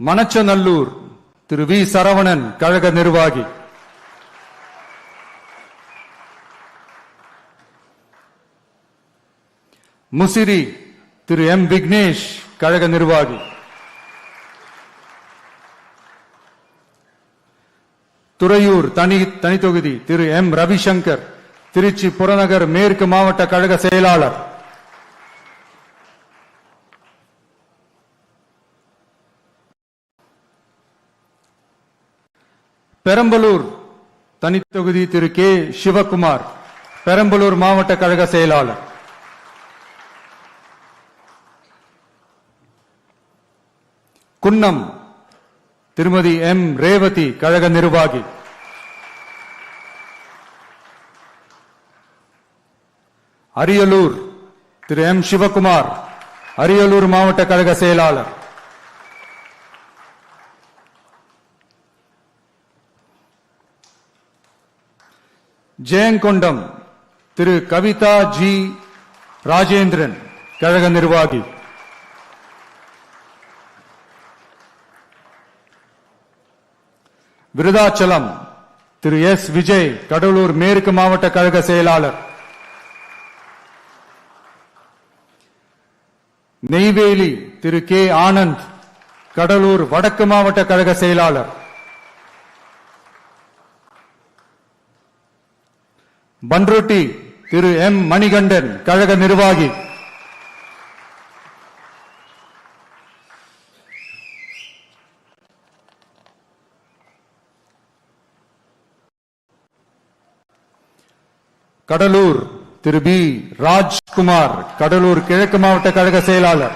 மணச்சநல்லூர் திரு வி சரவணன் கழக நிர்வாகி. முசிறி திரு எம் விக்னேஷ் கழக நிர்வாகி. துறையூர் தனி தொகுதி திரு எம் ரவிசங்கர் திருச்சி புறநகர் மேற்கு மாவட்ட கழக செயலாளர். பெரம்பலூர் தனி தொகுதி திரு கே சிவகுமார் பெரம்பலூர் மாவட்ட கழக செயலாளர். குன்னம் திருமதி எம் ரேவதி கழக நிர்வாகி. அரியலூர் திரு எம் சிவகுமார் அரியலூர் மாவட்ட கழக செயலாளர். ஜெயங்கொண்டம் திரு கவிதா ஜி ராஜேந்திரன் கழக நிர்வாகி. விருதாச்சலம் திரு எஸ் விஜய் கடலூர் மேற்கு மாவட்ட கழக செயலாளர். நெய்வேலி திரு கே ஆனந்த் கடலூர் வடக்கு மாவட்ட கழக செயலாளர். பன்ருட்டி திரு எம் மணிகண்டன் கழக நிர்வாகி. கடலூர் திரு பி ராஜ்குமார் கடலூர் கிழக்கு மாவட்ட கழக செயலாளர்.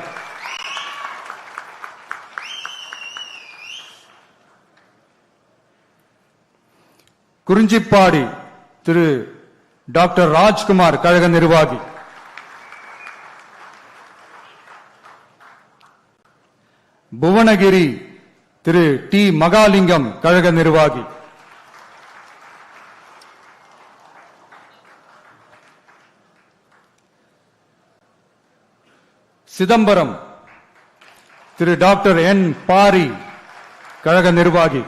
குறிஞ்சிப்பாடி திரு டாக்டர் ராஜ்குமார் கழக நிர்வாகி. புவனகிரி திரு டி மகாலிங்கம் கழக நிர்வாகி. சிதம்பரம் திரு டாக்டர் என் பாரி கழக நிர்வாகி.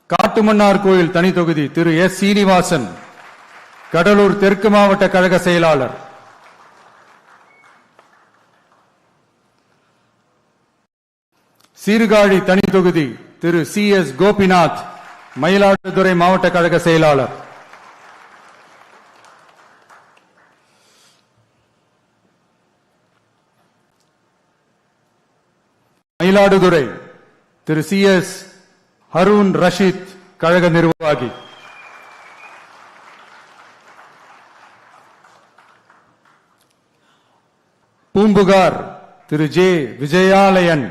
காட்டுமன்னார் கோயில் தனி தொகுதி திரு எஸ் சீனிவாசன் கடலூர் தெற்கு மாவட்ட கழக செயலாளர். சீர்காழி தனி தொகுதி திரு சி எஸ் கோபிநாத் மயிலாடுதுறை மாவட்ட கழக செயலாளர். மயிலாடுதுறை திரு சி எஸ் ஹரூன் ரஷீத் கழக நிர்வாகி. பூம்புகார் திரு ஜே விஜயாலயன்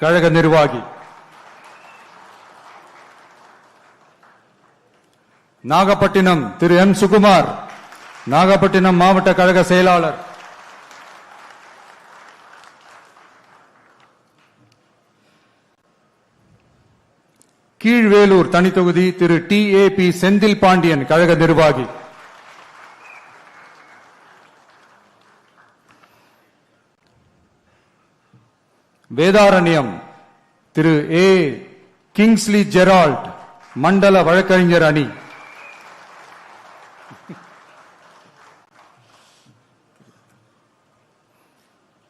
கழக நிர்வாகி. நாகப்பட்டினம் திரு எம் சுகுமார் நாகப்பட்டினம் மாவட்ட கழக செயலாளர். கீழ்வேலூர் தனி தொகுதி திரு TAP செந்தில் பாண்டியன் கழக நிர்வாகி. வேதாரண்யம் திரு A கிங்ஸ்லி ஜெரால்ட் மண்டல வழக்கறிஞர் அணி.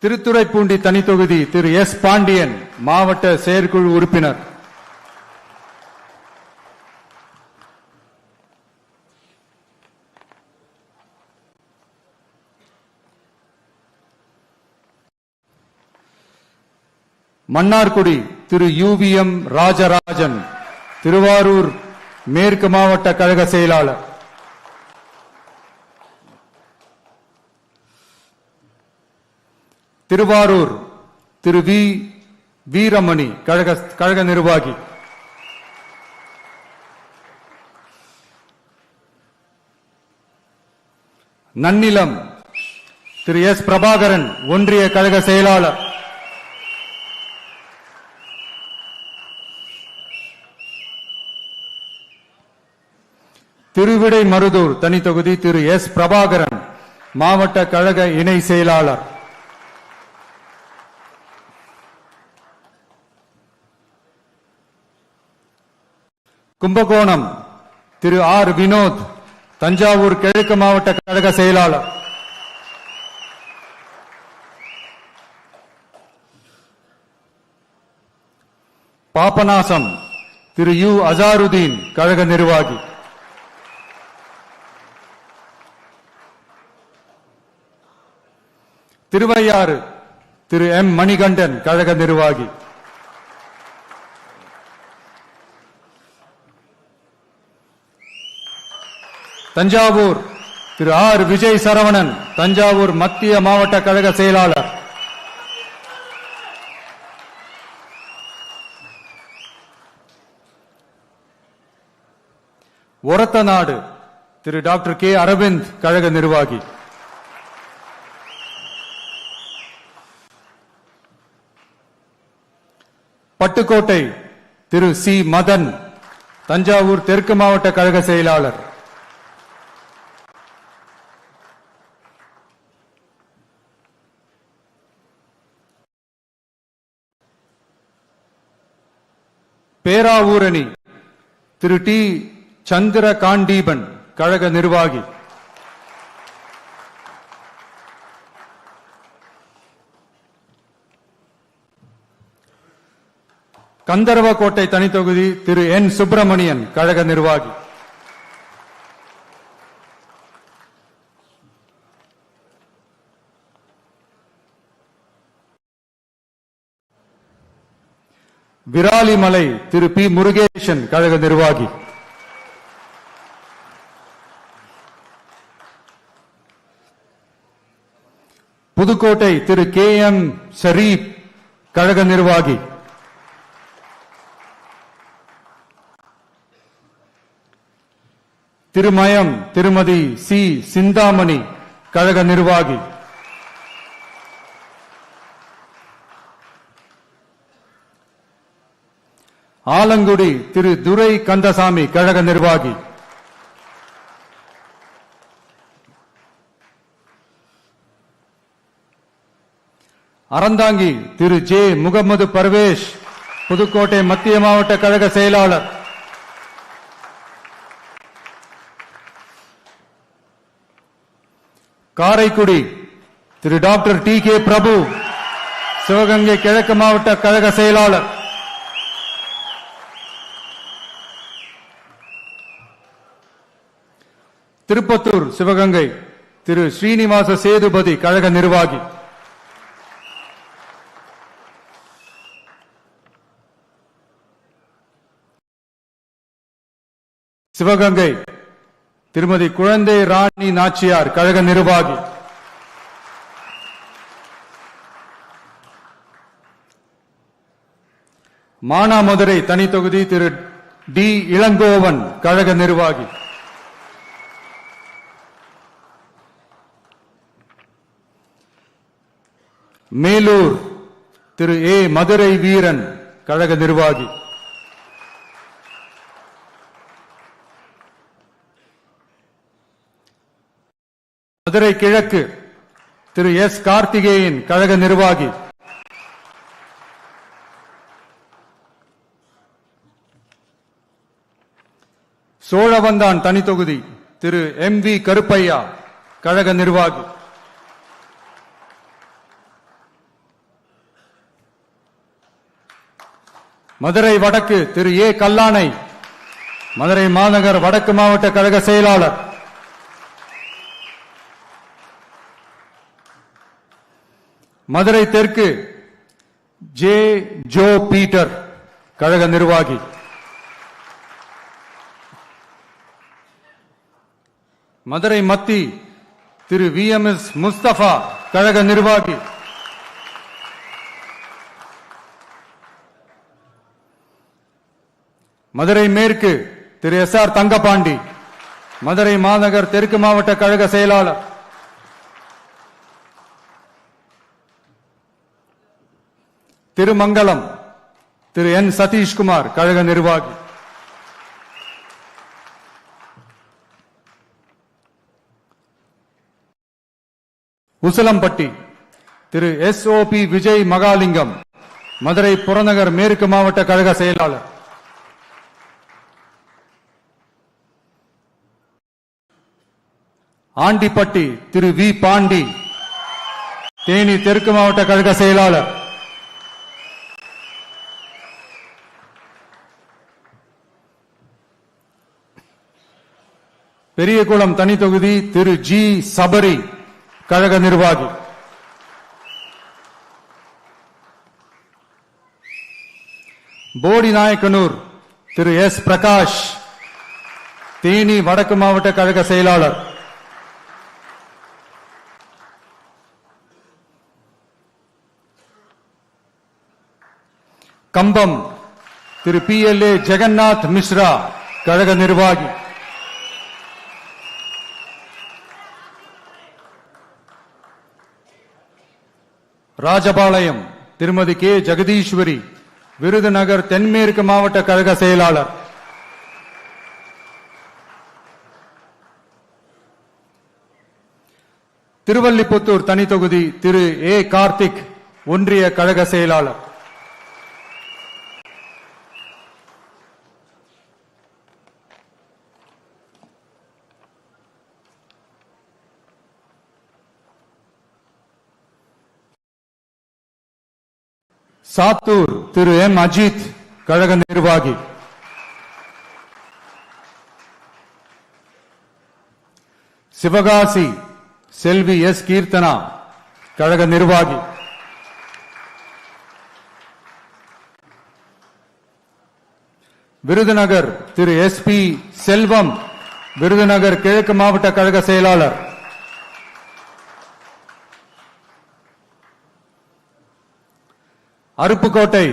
திருத்துறைப்பூண்டி தனி தொகுதி திரு S பாண்டியன் மாவட்ட செயற்குழு உறுப்பினர். மன்னார்குடி திரு UVM ராஜராஜன் திருவாரூர் மேற்கு மாவட்ட கழக செயலாளர். திருவாரூர் திரு V வீரமணி கழக நிர்வாகி. நன்னிலம் திரு S பிரபாகரன் ஒன்றிய கழக செயலாளர். திருவிடை மருதூர் தனி தொகுதி திரு S பிரபாகரன் மாவட்ட கழக இணை செயலாளர். கும்பகோணம் திரு R வினோத் தஞ்சாவூர் கிழக்கு மாவட்ட கழக செயலாளர். பாபநாசம் திரு U அசாருதீன் கழக நிர்வாகி. திருவையாறு திரு M மணிகண்டன் கழக நிர்வாகி. தஞ்சாவூர் திரு R விஜய் சரவணன் தஞ்சாவூர் மத்திய மாவட்ட கழக செயலாளர். ஒரத்தநாடு திரு டாக்டர் K அரவிந்த் கழக நிர்வாகி. பட்டுக்கோட்டை திரு C மதன் தஞ்சாவூர் தெற்கு மாவட்ட கழக செயலாளர். பேராவூரணி திரு T சந்திர காண்டீபன் கழக நிர்வாகி. கந்தர்வக்கோட்டை தனி தொகுதி திரு N சுப்பிரமணியன் கழக நிர்வாகி. விராலிமலை திரு P முருகேசன் கழக நிர்வாகி. புதுக்கோட்டை திரு KM ஷரீப் கழக நிர்வாகி. திருமயம் திருமதி C சிந்தாமணி கழக நிர்வாகி. ஆலங்குடி திரு துரை கந்தசாமி கழக நிர்வாகி. அறந்தாங்கி திரு J முகமது பர்வேஷ் புதுக்கோட்டை மத்திய மாவட்ட கழக செயலாளர். காரைக்குடி திரு டாக்டர் TK பிரபு சிவகங்கை கிழக்கு மாவட்ட கழக செயலாளர். திருப்பத்தூர் சிவகங்கை திரு ஸ்ரீனிவாச சேதுபதி கழக நிர்வாகி. சிவகங்கை திருமதி குழந்தை ராணி நாச்சியார் கழக நிர்வாகி. மானாமதுரை தனி தொகுதி திரு டி இளங்கோவன் கழக நிர்வாகி. மேலூர் திரு ஏ மதுரை வீரன் கழக நிர்வாகி. மதுரை கிழக்கு திரு எஸ் கார்த்திகேயன் கழக நிர்வாகி. சோழவந்தான் தனி தொகுதி திரு எம் வி கருப்பையா கழக நிர்வாகி. மதுரை வடக்கு திரு ஏ கல்லானை மதுரை மாநகர் வடக்கு மாவட்ட கழக செயலாளர். மதுரை தெற்கு ஜே ஜோ பீட்டர் கழக நிர்வாகி. மதுரை மத்தி திரு வி எம் எஸ் முஸ்தபா கழக நிர்வாகி. மதுரை மேற்கு திரு எஸ் ஆர் தங்கபாண்டி மதுரை மாநகர் தெற்கு மாவட்ட கழக செயலாளர். திருமங்கலம் திரு என் சதீஷ்குமார் கழக நிர்வாகி. Usilampatti Thiru S O P Vijay Mahalingam Madurai புறநகர் மேற்கு மாவட்ட கழக செயலாளர். ஆண்டிப்பட்டி திரு வி பாண்டி தேனி தெற்கு மாவட்ட கழக செயலாளர். பெரியகுளம் தனி தொகுதி திரு ஜி சபரி கழக நிர்வாகி. போடி நாயக்கனூர் திரு எஸ் பிரகாஷ் தேனி வடக்கு மாவட்ட கழக செயலாளர். Cumbum Thiru P L A Jagannath Mishra கழக நிர்வாகி. ராஜபாளையம் திருமதி கே ஜெகதீஸ்வரி விருதுநகர் தென்மேற்கு மாவட்ட கழக செயலாளர். திருவல்லிபுத்தூர் தனி தொகுதி திரு ஏ கார்த்திக் ஒன்றிய கழக செயலாளர். சாத்தூர் திரு எம் அஜித் கழக நிர்வாகி. சிவகாசி செல்வி எஸ் கீர்த்தனா கழக நிர்வாகி. விருதுநகர் திரு எஸ் பி செல்வம் விருதுநகர் கிழக்கு மாவட்ட கழக செயலாளர். அருப்புக்கோட்டை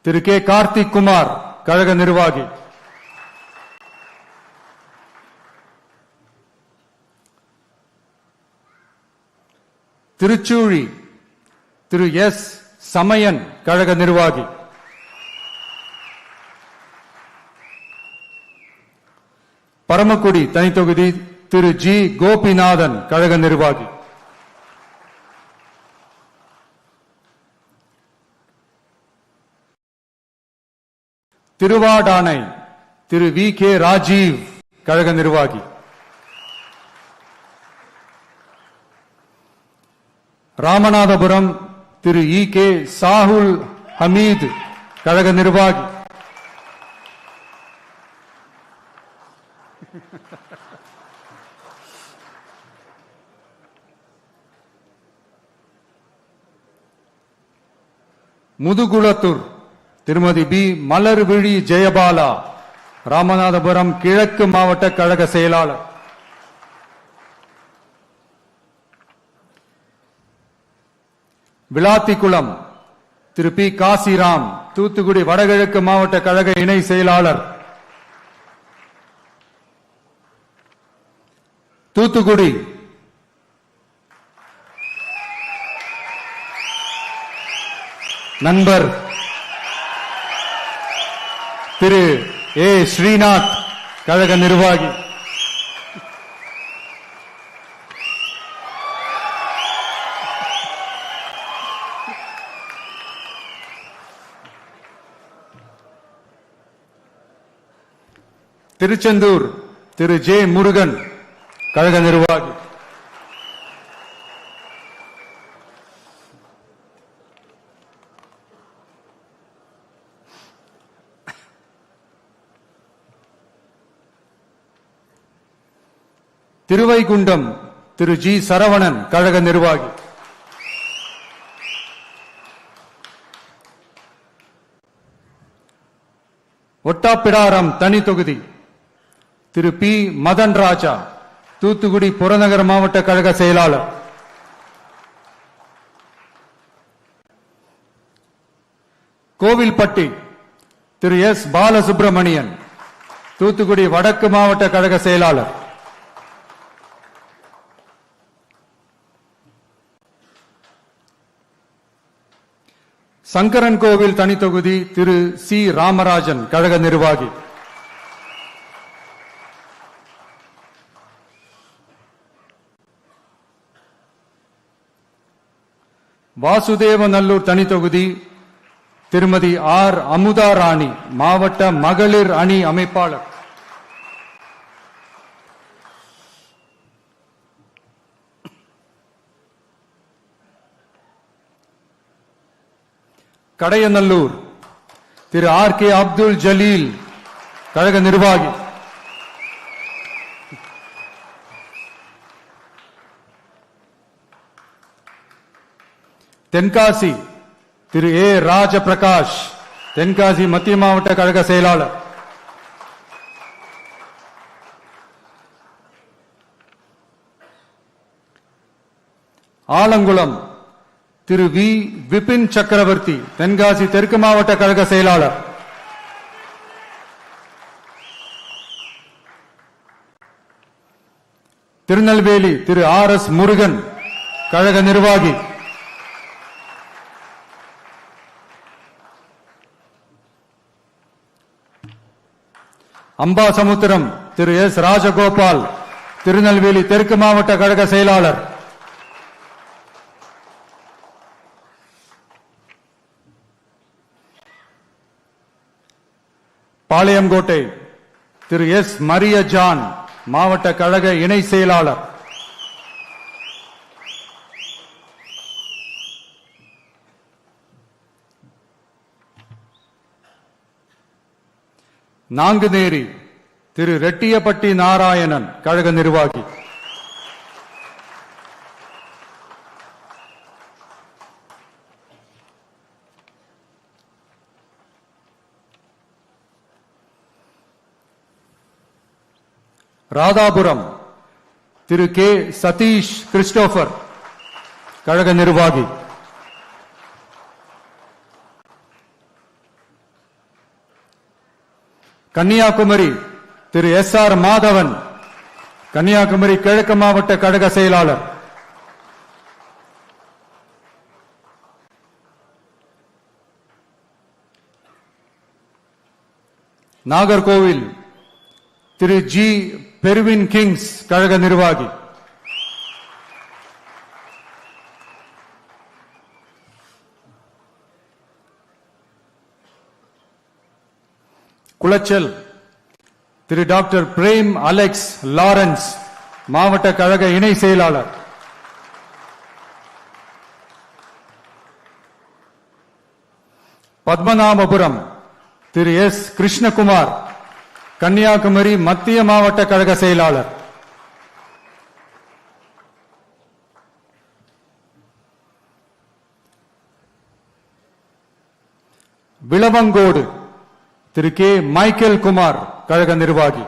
திரு கே கார்த்திக் குமார் கழக நிர்வாகி. திருச்சூழி திரு எஸ் சமயன் கழக நிர்வாகி. பரமக்குடி தனி தொகுதி திரு ஜி கோபிநாதன் கழக நிர்வாகி. திருவாடானை திரு வி கே ராஜீவ் கழக நிர்வாகி. ராமநாதபுரம் திரு இ கே சாகுல் ஹமீத் கழக நிர்வாகி. முதுகுளத்தூர் திருமதி பி மலர்விழி ஜெயபாலா ராமநாதபுரம் கிழக்கு மாவட்ட கழக செயலாளர். விளாத்திக்குளம் திரு பி காசிராம், தூத்துக்குடி வடகிழக்கு மாவட்ட கழக இணை செயலாளர். தூத்துக்குடி நண்பர் திரு ஏ ஸ்ரீநாத், கழக நிர்வாகி. திருச்செந்தூர் திரு ஜே முருகன், கழக நிர்வாகி. திருவைகுண்டம் திரு ஜி சரவணன், கழக நிர்வாகி. ஒட்டாப்பிடாரம் தனி தொகுதி திரு பி மதன் ராஜா, தூத்துக்குடி புறநகர் மாவட்ட கழக செயலாளர். கோவில்பட்டி திரு எஸ் பாலசுப்பிரமணியன், தூத்துக்குடி வடக்கு மாவட்ட கழக செயலாளர். சங்கரன் கோவில் தனி தொகுதி திரு சி ராமராஜன், கழக நிர்வாகி. வாசுதேவநல்லூர் தனி தொகுதி திருமதி ஆர் அமுதா ராணி, மாவட்ட மகளிர் அணி அமைப்பாளர். கடையநல்லூர் திரு ஆர் கே அப்துல் ஜலீல், கழக நிர்வாகி. தென்காசி திரு ஏ ராஜபிரகாஷ், தென்காசி மத்திய மாவட்ட கழக செயலாளர். ஆலங்குளம் திரு வி விபின் சக்கரவர்த்தி, தென்காசி தெற்கு மாவட்ட கழக செயலாளர். திருநெல்வேலி திரு ஆர் எஸ் முருகன், கழக நிர்வாகி. அம்பாசமுத்திரம் திரு எஸ் ராஜகோபால், திருநெல்வேலி தெற்கு மாவட்ட கழக செயலாளர். பாளையங்கோட்டை திரு எஸ் மரிய ஜான், மாவட்ட கழக இணை செயலாளர். நாங்குநேரி திரு ரெட்டியப்பட்டி நாராயணன், கழக நிர்வாகி. ராதாபுரம் திரு கே சதீஷ் கிறிஸ்டோபர், கழக நிர்வாகி. கன்னியாகுமரி திரு எஸ் ஆர் மாதவன், கன்னியாகுமரி கிழக்கு மாவட்ட கழக செயலாளர். நாகர்கோவில் திரு ஜி பெர்வின் கிங்ஸ், கழக நிர்வாகி. குளச்சல் திரு டாக்டர் பிரேம் அலெக்ஸ் லாரன்ஸ், மாவட்ட கழக இணை செயலாளர். பத்மநாபபுரம் திரு எஸ் கிருஷ்ணகுமார், கன்னியாகுமரி மத்திய மாவட்ட கழக செயலாளர். விளவங்கோடு திரு கே மைக்கேல் குமார், கழக நிர்வாகி.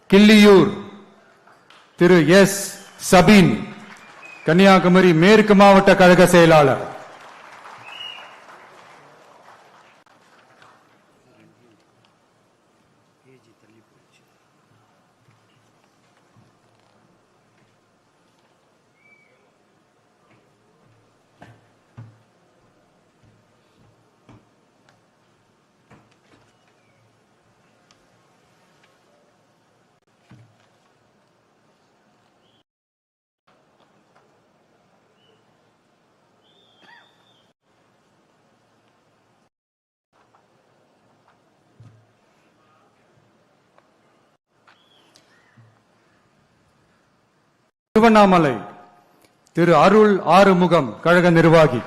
கிள்ளியூர் திரு எஸ் சபீன், கன்னியாகுமரி மேற்கு மாவட்ட கழக செயலாளர். திருவண்ணாமலை திரு அருள் ஆறுமுகம், கழக நிர்வாகி.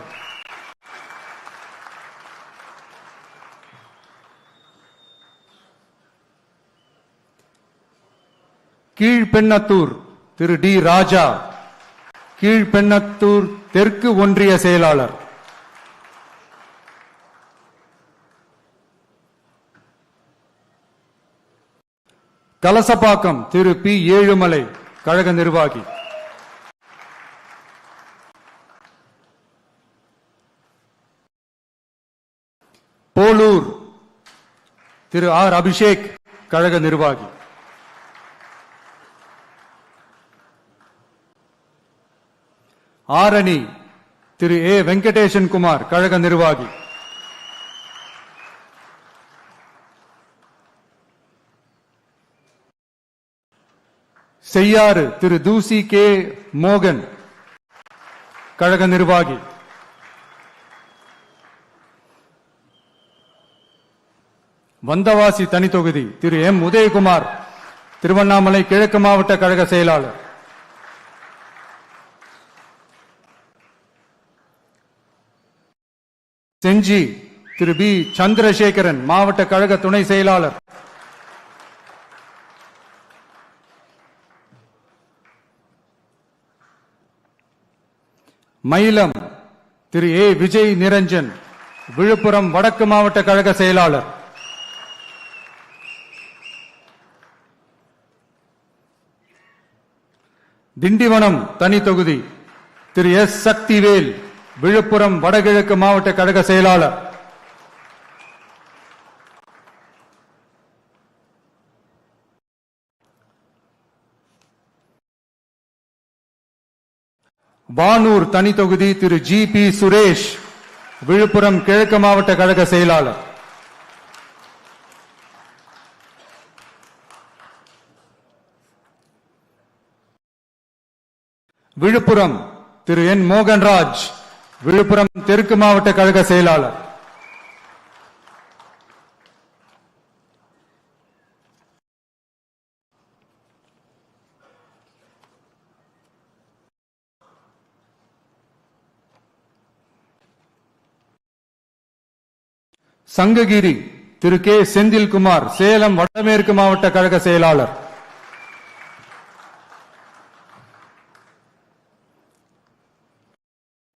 கீழ்பெண்ணத்தூர் திரு டி ராஜா, கீழ்பெண்ணத்தூர் தெற்கு ஒன்றிய செயலாளர். கலசப்பாக்கம் திரு பி ஏழுமலை, கழக நிர்வாகி. போலூர் திரு ஆர் அபிஷேக், கழக நிர்வாகி. ஆரணி திரு ஏ வெங்கடேசன் குமார், கழக நிர்வாகி. செய்யாறு திரு தூசி கே மோகன், கழக நிர்வாகி. வந்தவாசி தனி தொகுதி திரு எம் உதயகுமார், திருவண்ணாமலை கிழக்கு மாவட்ட கழக செயலாளர். செஞ்சி திரு பி சந்திரசேகரன், மாவட்ட கழக துணை செயலாளர். மயிலம் திரு ஏ விஜய் நிரஞ்சன், விழுப்புரம் வடக்கு மாவட்ட கழக செயலாளர். திண்டிவனம் தனி தொகுதி திரு எஸ் சக்திவேல், விழுப்புரம் வடகிழக்கு மாவட்ட கழக செயலாளர். வானூர் தனி தொகுதி திரு ஜி பி சுரேஷ், விழுப்புரம் கிழக்கு மாவட்ட கழக செயலாளர். விழுப்புரம் திரு என் மோகன்ராஜ், விழுப்புரம் தெற்கு மாவட்ட கழக செயலாளர். சங்ககிரி திரு கே செந்தில்குமார், சேலம் வடமேற்கு மாவட்ட கழக செயலாளர்.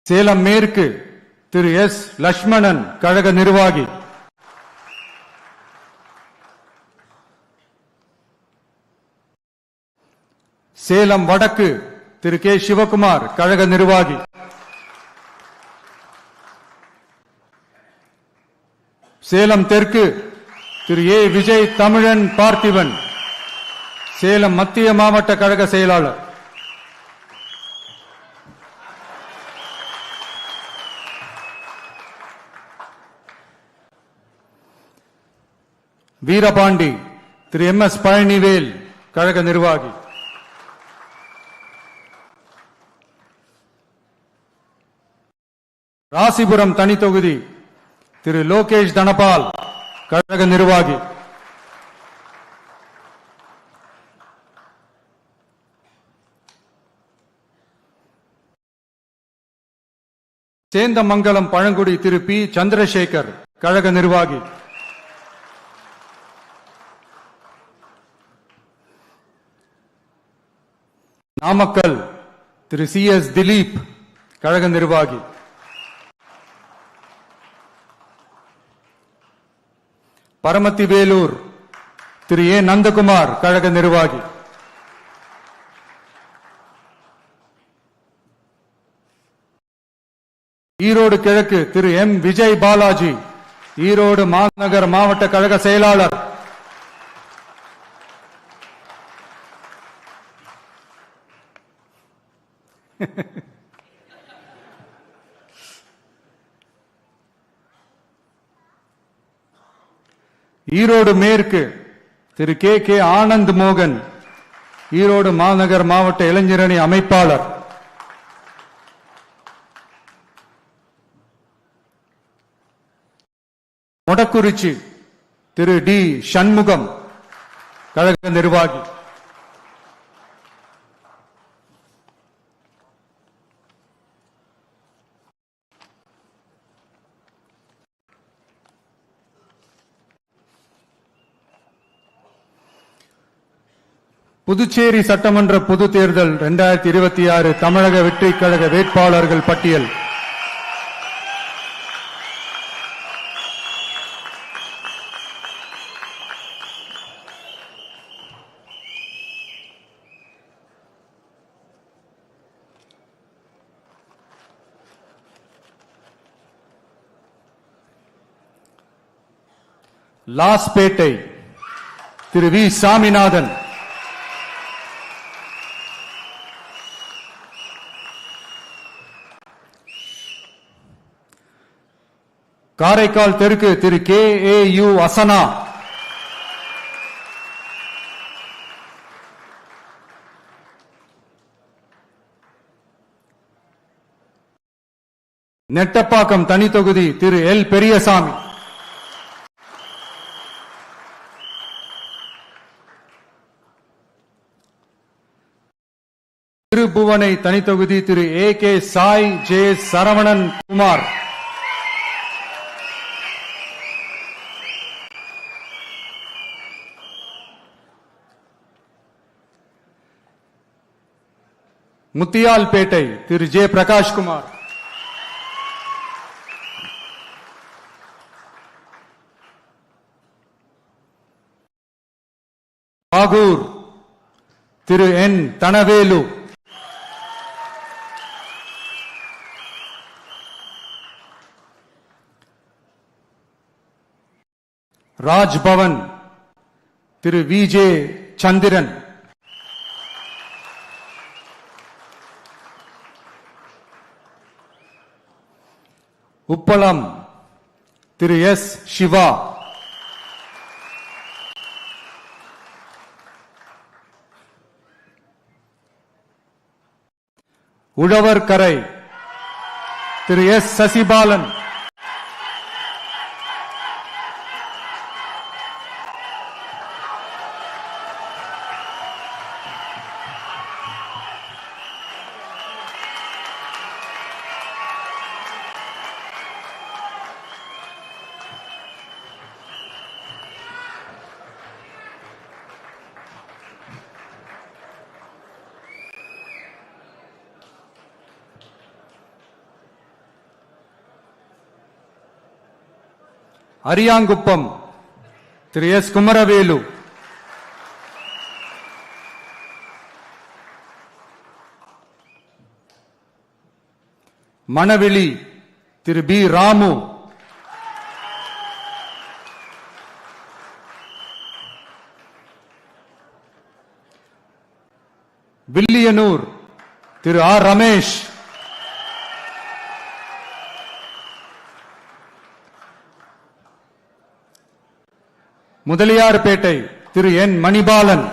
சேலம் மேற்கு திரு எஸ் லட்சுமணன், கழக நிர்வாகி. சேலம் வடக்கு திரு கே சிவகுமார், கழக நிர்வாகி. சேலம் தெற்கு திரு ஏ விஜய் தமிழன் பார்த்திபன், சேலம் மத்திய மாவட்ட கழக செயலாளர். வீரபாண்டி திரு எம் எஸ் பழனிவேல், கழக நிர்வாகி. ராசிபுரம் தனி தொகுதி திரு லோகேஷ் தனபால், கழக நிர்வாகி. சேந்தமங்கலம் பழங்குடி திரு பி சந்திரசேகர், கழக நிர்வாகி. நாமக்கல் திரு சி எஸ் திலீப், கழக நிர்வாகி. பரமத்தி வேலூர் திரு ஏ நந்தகுமார், கழக நிர்வாகி. ஈரோடு கிழக்கு திரு எம் விஜய் பாலாஜி, ஈரோடு மாநகர் மாவட்ட கழக செயலாளர். ஈரோடு மேற்கு திரு கே கே ஆனந்த் மோகன், ஈரோடு மாநகர் மாவட்ட இளைஞரணி அமைப்பாளர். மொடக்குறிச்சி திரு டி சண்முகம், கழக நிர்வாகி. புதுச்சேரி சட்டமன்ற பொது தேர்தல் 2026 தமிழக வெற்றி கழக வேட்பாளர்கள் பட்டியல். லாஸ்பேட்டை திரு வி சாமிநாதன், காரைக்கால் தெற்கு Thiru K A U Asana, Nettapakkam தனி தொகுதி திரு எல் பெரியசாமி, திருபுவனை தனி தொகுதி Thiru A K Sai J Saravanan Kumar, Muthialpet Thiru J Prakashkumar, Bahour Thiru N Thanavelu, Raj Bhavan Thiru V J Chandran, Uppalam Thiru S Siva, Ozhukarai Thiru S Sasibalan, Ariyankuppam Thiru S Kumaravelu, Manavely Thiru P Ramu, Villianur Thiru R Ramesh, Mudaliarpet Thiru N Manibalan,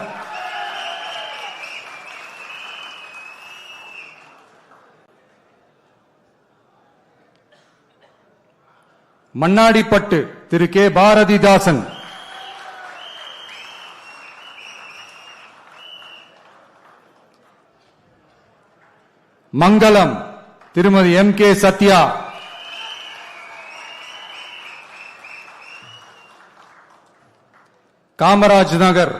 Mannadipet Thiru K Bharathidasan, மங்களம் திருமதி எம் கே சத்யா, காமராஜ் நகர்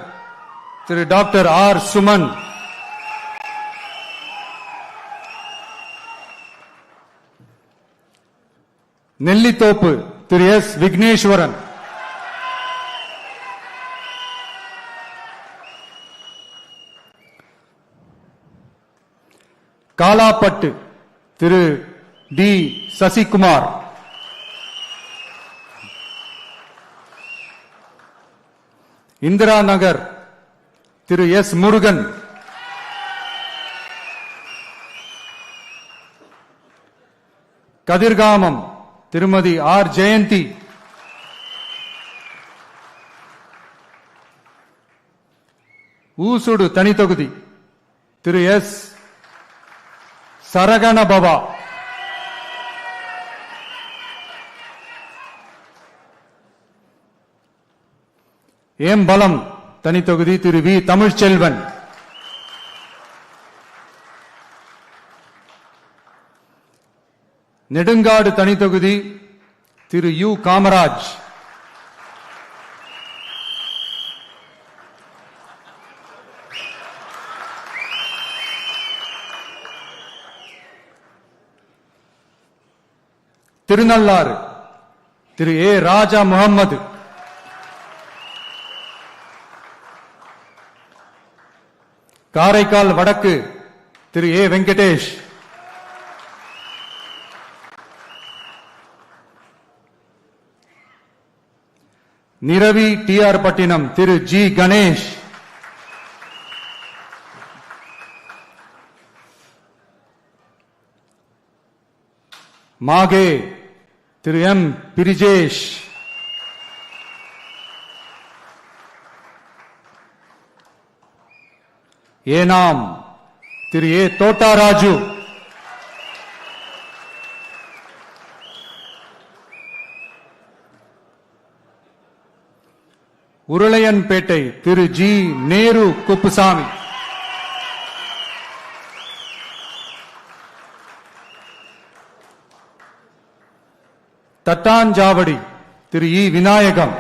திரு டாக்டர் ஆர் சுமன், நெல்லித்தோப்பு திரு எஸ் விக்னேஸ்வரன், காலாப்பட்டு திரு டி சசிகுமார், இந்திரா நகர் திரு எஸ் முருகன், கதிர்காமம் திருமதி ஆர் ஜெயந்தி, ஊசுடு தனி தொகுதி திரு எஸ் சரகண பவா, ஏம்பலம் தனி தொகுதி திரு வி தமிழ்ச்செல்வன், நெடுங்காடு தனி தொகுதி திரு யு காமராஜ், திருநள்ளாறு திரு ஏ ராஜா முகம்மது, காரைக்கால் வடக்கு திரு ஏ வெங்கடேஷ், நிரவி டி ஆர் பட்டினம் திரு ஜி கணேஷ், மாகே திரு எம் பிரிஜேஷ், ஏனாம் திரு ஏ தோட்டாராஜு, உருளையன்பேட்டை திரு ஜி நேரு குப்புசாமி, தட்டாஞ்சாவடி திரு இ விநாயகம்,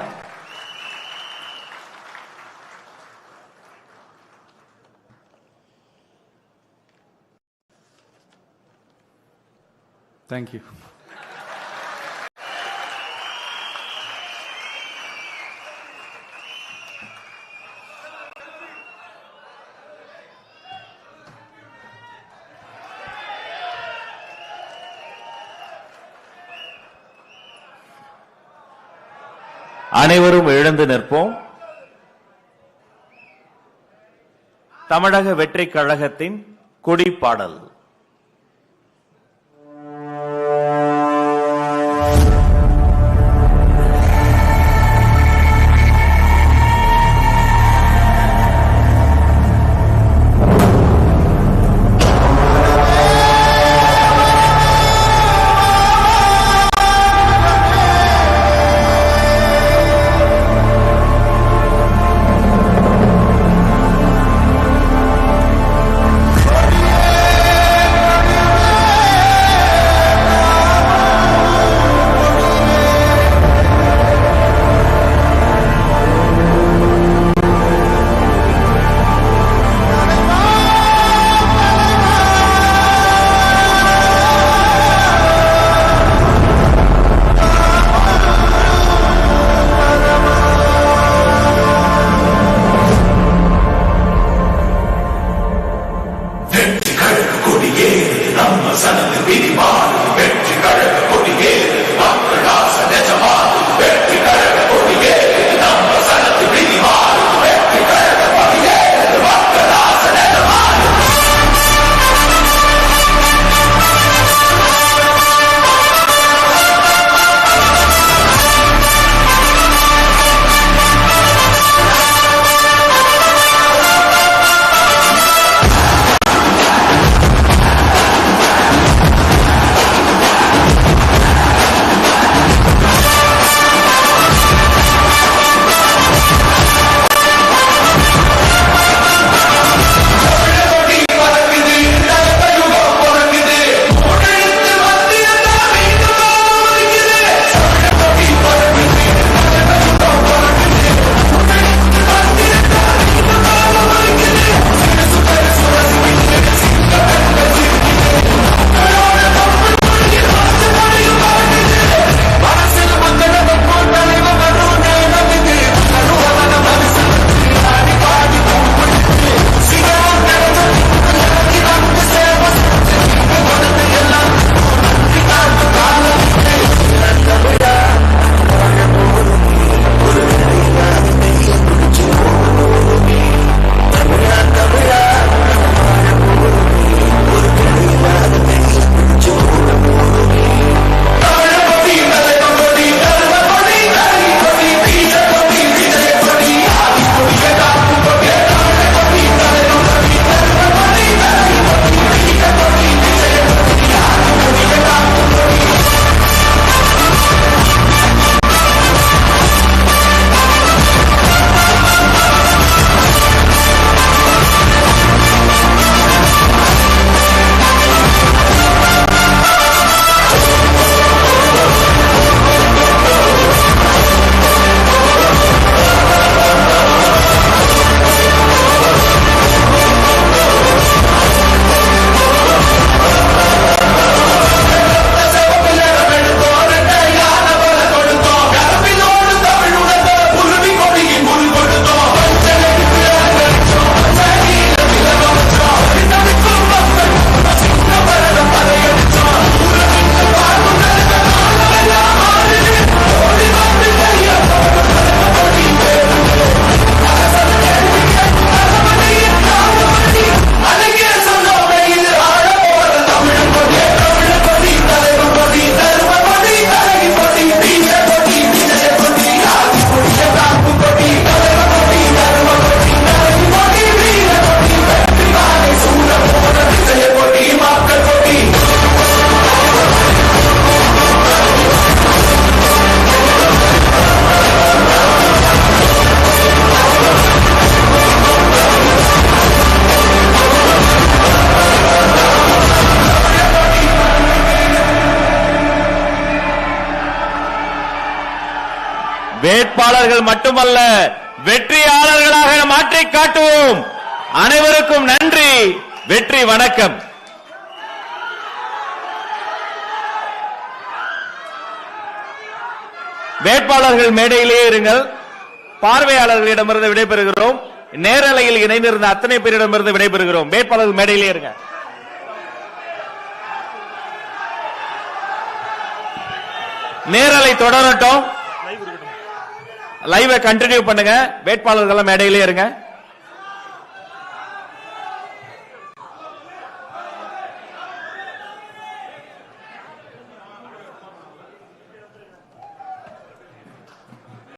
தேங்க்யூ. அனைவரும் எழுந்து நிற்போம். தமிழக வெற்றிக் கழகத்தின் கொடிப்பாடல். வேட்பாளர்கள் மட்டுமல்ல, வெற்றியாளர்களாக மாற்றி காட்டுவோம். அனைவருக்கும் நன்றி. வெற்றி. வணக்கம். வேட்பாளர்கள் மேடையிலேயே இருங்கள். பார்வையாளர்களிடமிருந்து விடைபெறுகிறோம். நேரலையில் இணைந்திருந்த அத்தனை பேரிடமிருந்து விடைபெறுகிறோம். வேட்பாளர்கள் மேடையிலே இருங்க. நேரலை தொடரட்டும். லைவை கண்டினியூ பண்ணுங்க. வேட்பாளர்கள் மேடையிலே இருங்க.